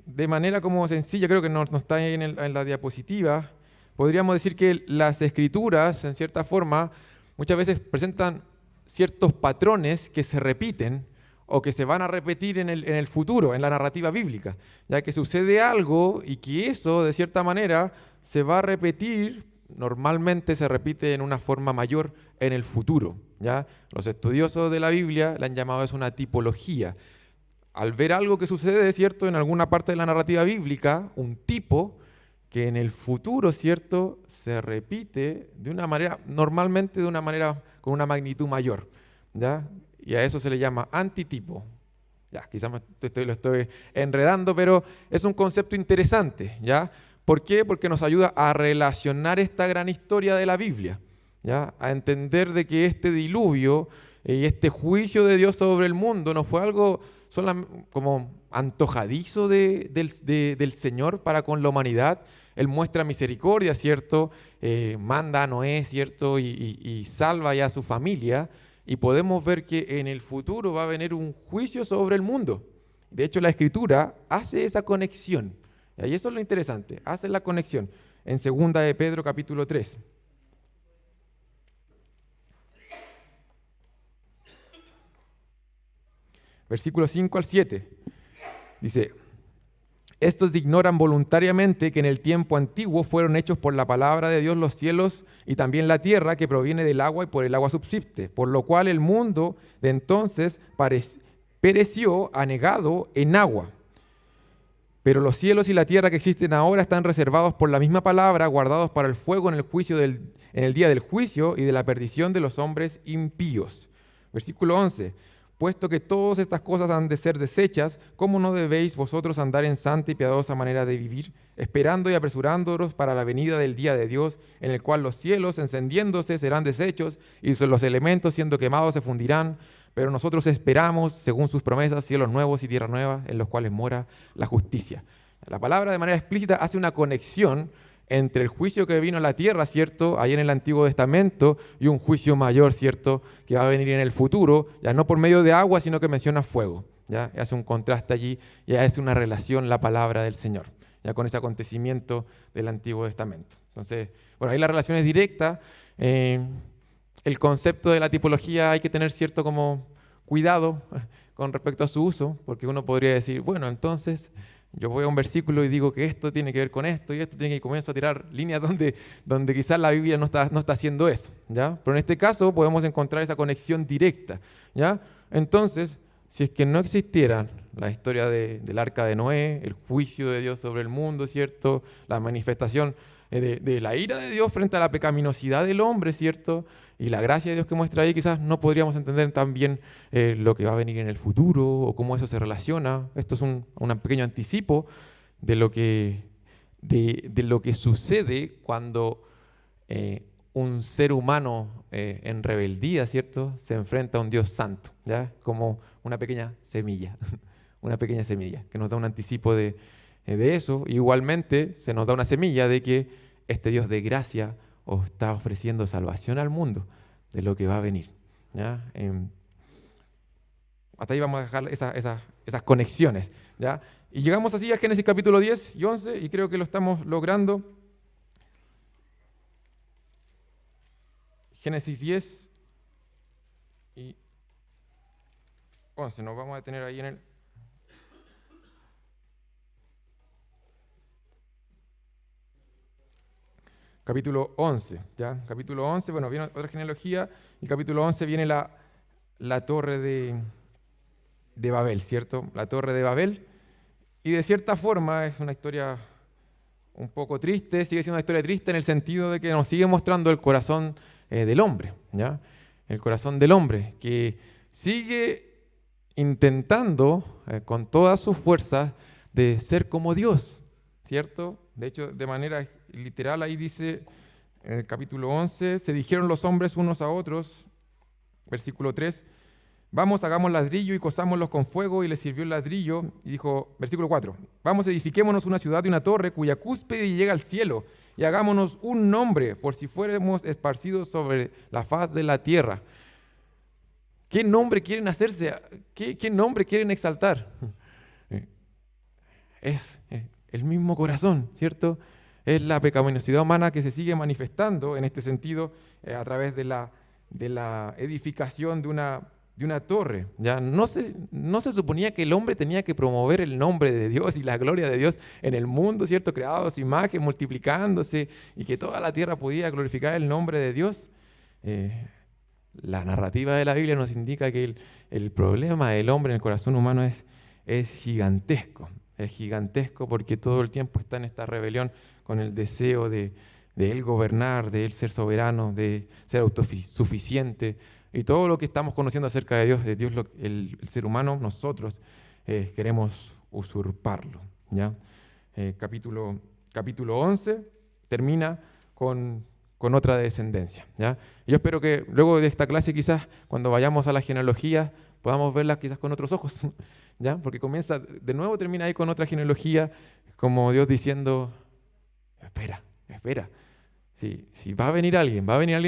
De manera como sencilla, creo que no está ahí en la diapositiva, podríamos decir que las escrituras, en cierta forma, muchas veces presentan ciertos patrones que se repiten o que se van a repetir en el futuro, en la narrativa bíblica, ya que sucede algo y que eso, de cierta manera, se va a repetir, normalmente se repite en una forma mayor en el futuro, ¿ya? Los estudiosos de la Biblia le han llamado eso una tipología. Al ver algo que sucede, ¿cierto?, en alguna parte de la narrativa bíblica, un tipo que en el futuro, ¿cierto?, se repite de una manera, normalmente de una manera con una magnitud mayor, ¿ya? Y a eso se le llama antitipo. Ya, quizás lo estoy enredando, pero es un concepto interesante, ¿ya? ¿Por qué? Porque nos ayuda a relacionar esta gran historia de la Biblia, ¿ya? A entender de que este diluvio Y este juicio de Dios sobre el mundo no fue algo como antojadizo del Señor para con la humanidad. Él muestra misericordia, ¿cierto? Manda a Noé, ¿cierto? Y salva ya a su familia. Y podemos ver que en el futuro va a venir un juicio sobre el mundo. De hecho, la Escritura hace esa conexión. Y eso es lo interesante, hace la conexión. En 2 de Pedro capítulo 3. Versículos 5 al 7. Dice: estos ignoran voluntariamente que en el tiempo antiguo fueron hechos por la palabra de Dios los cielos y también la tierra, que proviene del agua y por el agua subsiste, por lo cual el mundo de entonces pereció anegado en agua. Pero los cielos y la tierra que existen ahora están reservados por la misma palabra, guardados para el fuego en el día del juicio y de la perdición de los hombres impíos. Versículo 11. Puesto que todas estas cosas han de ser desechas, ¿cómo no debéis vosotros andar en santa y piadosa manera de vivir, esperando y apresurándoos para la venida del día de Dios, en el cual los cielos encendiéndose serán deshechos y los elementos siendo quemados se fundirán? Pero nosotros esperamos, según sus promesas, cielos nuevos y tierra nueva, en los cuales mora la justicia. La palabra de manera explícita hace una conexión entre el juicio que vino a la tierra, ¿cierto?, ahí en el Antiguo Testamento, y un juicio mayor, ¿cierto?, que va a venir en el futuro, ya no por medio de agua, sino que menciona fuego. ¿Ya? Hace un contraste allí, ya es una relación la palabra del Señor, ya con ese acontecimiento del Antiguo Testamento. Entonces, bueno, ahí la relación es directa. El concepto de la tipología hay que tener cierto como cuidado con respecto a su uso, porque uno podría decir, bueno, entonces yo voy a un versículo y digo que esto tiene que ver con esto y esto tiene que, y comienzo a tirar líneas donde quizás la Biblia no está haciendo eso, ¿ya? Pero en este caso podemos encontrar esa conexión directa, ¿ya? Entonces, si es que no existiera la historia del arca de Noé, el juicio de Dios sobre el mundo, ¿cierto?, la manifestación de la ira de Dios frente a la pecaminosidad del hombre, ¿cierto?, y la gracia de Dios que muestra ahí, quizás no podríamos entender tan bien lo que va a venir en el futuro o cómo eso se relaciona. Esto es un pequeño anticipo de lo que sucede cuando un ser humano en rebeldía, ¿cierto?, se enfrenta a un Dios santo, ¿ya? Como una pequeña semilla, una pequeña semilla que nos da un anticipo de eso. Igualmente se nos da una semilla de que este Dios de gracia os está ofreciendo salvación al mundo de lo que va a venir, ¿ya? Hasta ahí vamos a dejar esas conexiones, ¿ya? Y llegamos así a Génesis capítulo 10 y 11 y creo que lo estamos logrando. Génesis 10 y 11, nos vamos a detener ahí en el capítulo 11, ¿ya? Capítulo 11, bueno, viene otra genealogía, y capítulo 11 viene la torre de Babel, ¿cierto? La torre de Babel, y de cierta forma es una historia un poco triste, sigue siendo una historia triste en el sentido de que nos sigue mostrando el corazón del hombre, ¿ya? El corazón del hombre, que sigue intentando con todas sus fuerzas de ser como Dios, ¿cierto? De hecho, de manera literal, ahí dice en el capítulo 11, se dijeron los hombres unos a otros, versículo 3, vamos, hagamos ladrillo y cosámoslos con fuego, y les sirvió el ladrillo, y dijo, versículo 4, vamos, edifiquémonos una ciudad y una torre cuya cúspide llega al cielo, y hagámonos un nombre, por si fuéramos esparcidos sobre la faz de la tierra. ¿Qué nombre quieren hacerse? ¿Qué nombre quieren exaltar? Es el mismo corazón, ¿cierto? Es la pecaminosidad humana que se sigue manifestando en este sentido a través de la edificación de una torre. ¿Ya? No se suponía que el hombre tenía que promover el nombre de Dios y la gloria de Dios en el mundo, ¿cierto? Creado a su imagen, multiplicándose, y que toda la tierra podía glorificar el nombre de Dios. La narrativa de la Biblia nos indica que el problema del hombre en el corazón humano es gigantesco. Es gigantesco porque todo el tiempo está en esta rebelión con el deseo de él gobernar, de él ser soberano, de ser autosuficiente. Y todo lo que estamos conociendo acerca de Dios, el ser humano, nosotros queremos usurparlo, ¿ya? Capítulo 11 termina con con otra descendencia, ¿ya? Yo espero que luego de esta clase quizás cuando vayamos a la genealogía podamos verla quizás con otros ojos, ¿ya? Porque comienza, de nuevo termina ahí con otra genealogía, como Dios diciendo, espera, espera. Si va a venir alguien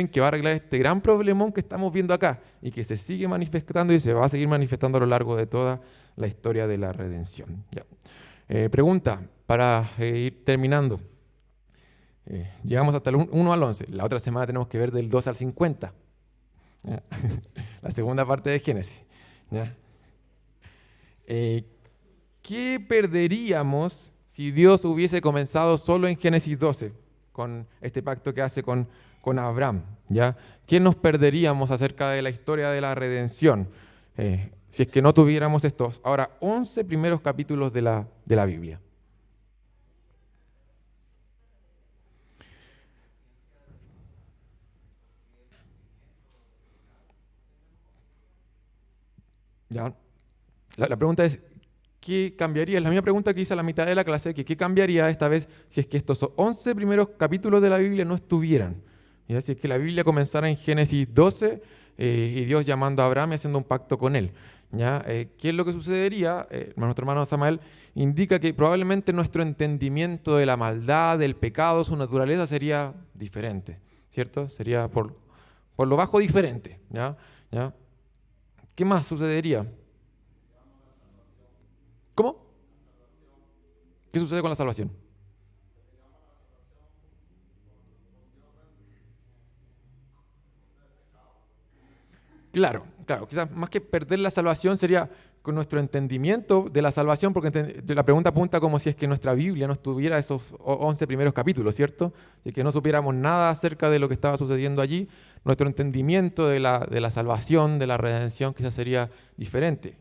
que va a arreglar este gran problemón que estamos viendo acá y que se sigue manifestando y se va a seguir manifestando a lo largo de toda la historia de la redención. Ya. Pregunta para ir terminando. Llegamos hasta el 1 al 11. La otra semana tenemos que ver del 2 al 50. ¿Ya? La segunda parte de Génesis. ¿Ya? ¿Qué perderíamos si Dios hubiese comenzado solo en Génesis 12? Con este pacto que hace con Abraham, ¿ya? ¿Qué nos perderíamos acerca de la historia de la redención si es que no tuviéramos estos, ahora, 11 primeros capítulos de la Biblia? ¿Ya? La pregunta es, ¿qué cambiaría? Es la misma pregunta que hice a la mitad de la clase, que ¿qué cambiaría esta vez si es que estos 11 primeros capítulos de la Biblia no estuvieran? ¿Ya? Si es que la Biblia comenzara en Génesis 12 y Dios llamando a Abraham y haciendo un pacto con él. ¿Ya? ¿Qué es lo que sucedería? Nuestro hermano Samael indica que probablemente nuestro entendimiento de la maldad, del pecado, su naturaleza sería diferente, ¿cierto? Sería por lo bajo diferente. ¿Ya? ¿Ya? ¿Qué más sucedería? ¿Cómo? ¿Qué sucede con la salvación? Claro, claro. Quizás más que perder la salvación sería con nuestro entendimiento de la salvación, porque la pregunta apunta como si es que nuestra Biblia no estuviera esos 11 primeros capítulos, ¿cierto? Y que no supiéramos nada acerca de lo que estaba sucediendo allí. Nuestro entendimiento de la salvación, de la redención, quizás sería diferente.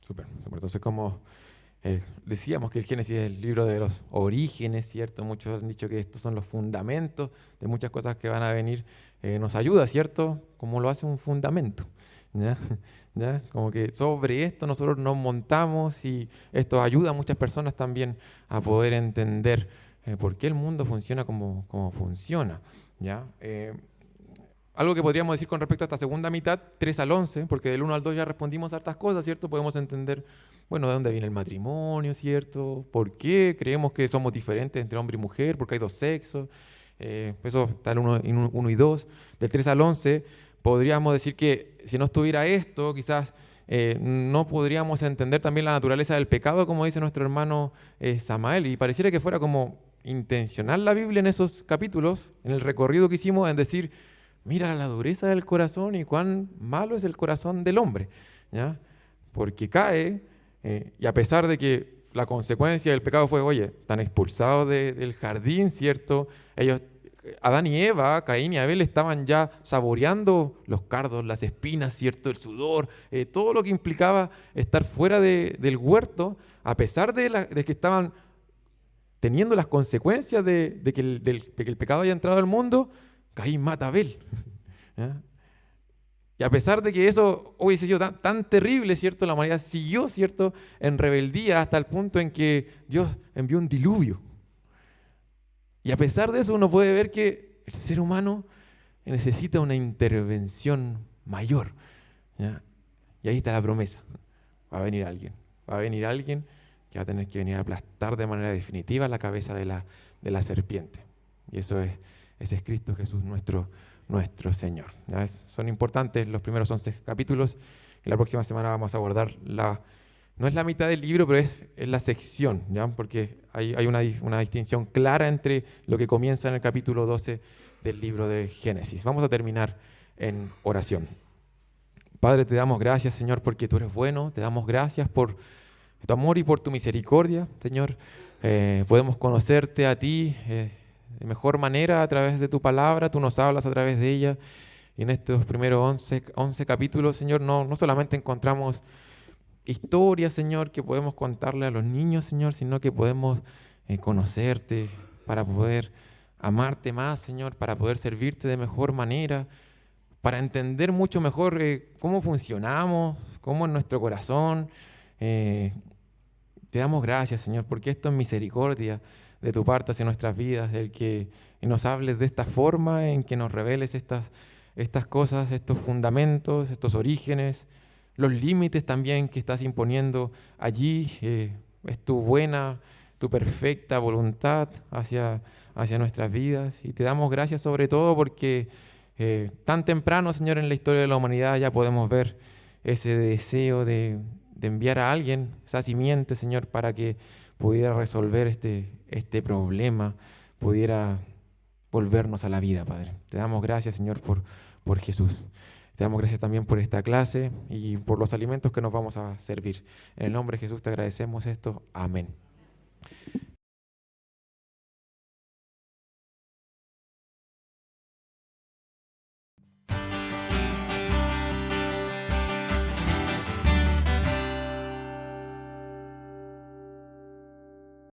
Súper, súper. Entonces, como decíamos que el Génesis es el libro de los orígenes, ¿cierto? Muchos han dicho que estos son los fundamentos de muchas cosas que van a venir. Nos ayuda, ¿cierto? Como lo hace un fundamento. ¿Ya? ¿Ya? Como que sobre esto nosotros nos montamos y esto ayuda a muchas personas también a poder entender por qué el mundo funciona como funciona. ¿Ya? Algo que podríamos decir con respecto a esta segunda mitad, 3 al 11, porque del 1 al 2 ya respondimos a hartas cosas, ¿cierto? Podemos entender, bueno, de dónde viene el matrimonio, ¿cierto? ¿Por qué creemos que somos diferentes entre hombre y mujer? Porque hay dos sexos. Eso está el 1 y 2. Del 3 al 11, podríamos decir que si no estuviera esto, quizás no podríamos entender también la naturaleza del pecado, como dice nuestro hermano Samael. Y pareciera que fuera como intencional la Biblia en esos capítulos, en el recorrido que hicimos, en decir, mira la dureza del corazón y cuán malo es el corazón del hombre, ¿ya? Porque cae, y a pesar de que la consecuencia del pecado fue, oye, están expulsados del jardín, ¿cierto? Ellos, Adán y Eva, Caín y Abel, estaban ya saboreando los cardos, las espinas, ¿cierto? El sudor, todo lo que implicaba estar fuera del huerto, a pesar de que estaban teniendo las consecuencias de que el pecado haya entrado al mundo. Caín mata a Abel. ¿Ya? Y a pesar de que eso hubiese sido tan terrible, ¿cierto? La humanidad siguió, ¿cierto? En rebeldía hasta el punto en que Dios envió un diluvio. Y a pesar de eso uno puede ver que el ser humano necesita una intervención mayor. ¿Ya? Y ahí está la promesa. Va a venir alguien. Va a venir alguien que va a tener que venir a aplastar de manera definitiva la cabeza de la serpiente. Y eso es Cristo Jesús nuestro Señor. Son importantes los primeros 11 capítulos y la próxima semana vamos a abordar no es la mitad del libro, pero es la sección, ¿ya? Porque hay una distinción clara entre lo que comienza en el capítulo 12 del libro de Génesis. Vamos a terminar en oración. Padre, te damos gracias, Señor, porque tú eres bueno, te damos gracias tu amor y por tu misericordia, Señor. Podemos conocerte a ti de mejor manera a través de tu palabra. Tú nos hablas a través de ella. Y en estos primeros 11 capítulos, Señor, no solamente encontramos historias, Señor, que podemos contarle a los niños, Señor, sino que podemos conocerte para poder amarte más, Señor, para poder servirte de mejor manera, para entender mucho mejor cómo funcionamos, cómo es nuestro corazón. Te damos gracias, Señor, porque esto es misericordia de tu parte hacia nuestras vidas, el que nos hables de esta forma, en que nos reveles estas cosas, estos fundamentos, estos orígenes, los límites también que estás imponiendo allí. Es tu buena, tu perfecta voluntad hacia nuestras vidas. Y te damos gracias sobre todo porque tan temprano, Señor, en la historia de la humanidad ya podemos ver ese deseo de enviar a alguien, esa simiente, Señor, para que pudiera resolver este problema, pudiera volvernos a la vida, Padre. Te damos gracias, Señor, por Jesús. Te damos gracias también por esta clase y por los alimentos que nos vamos a servir. En el nombre de Jesús te agradecemos esto. Amén.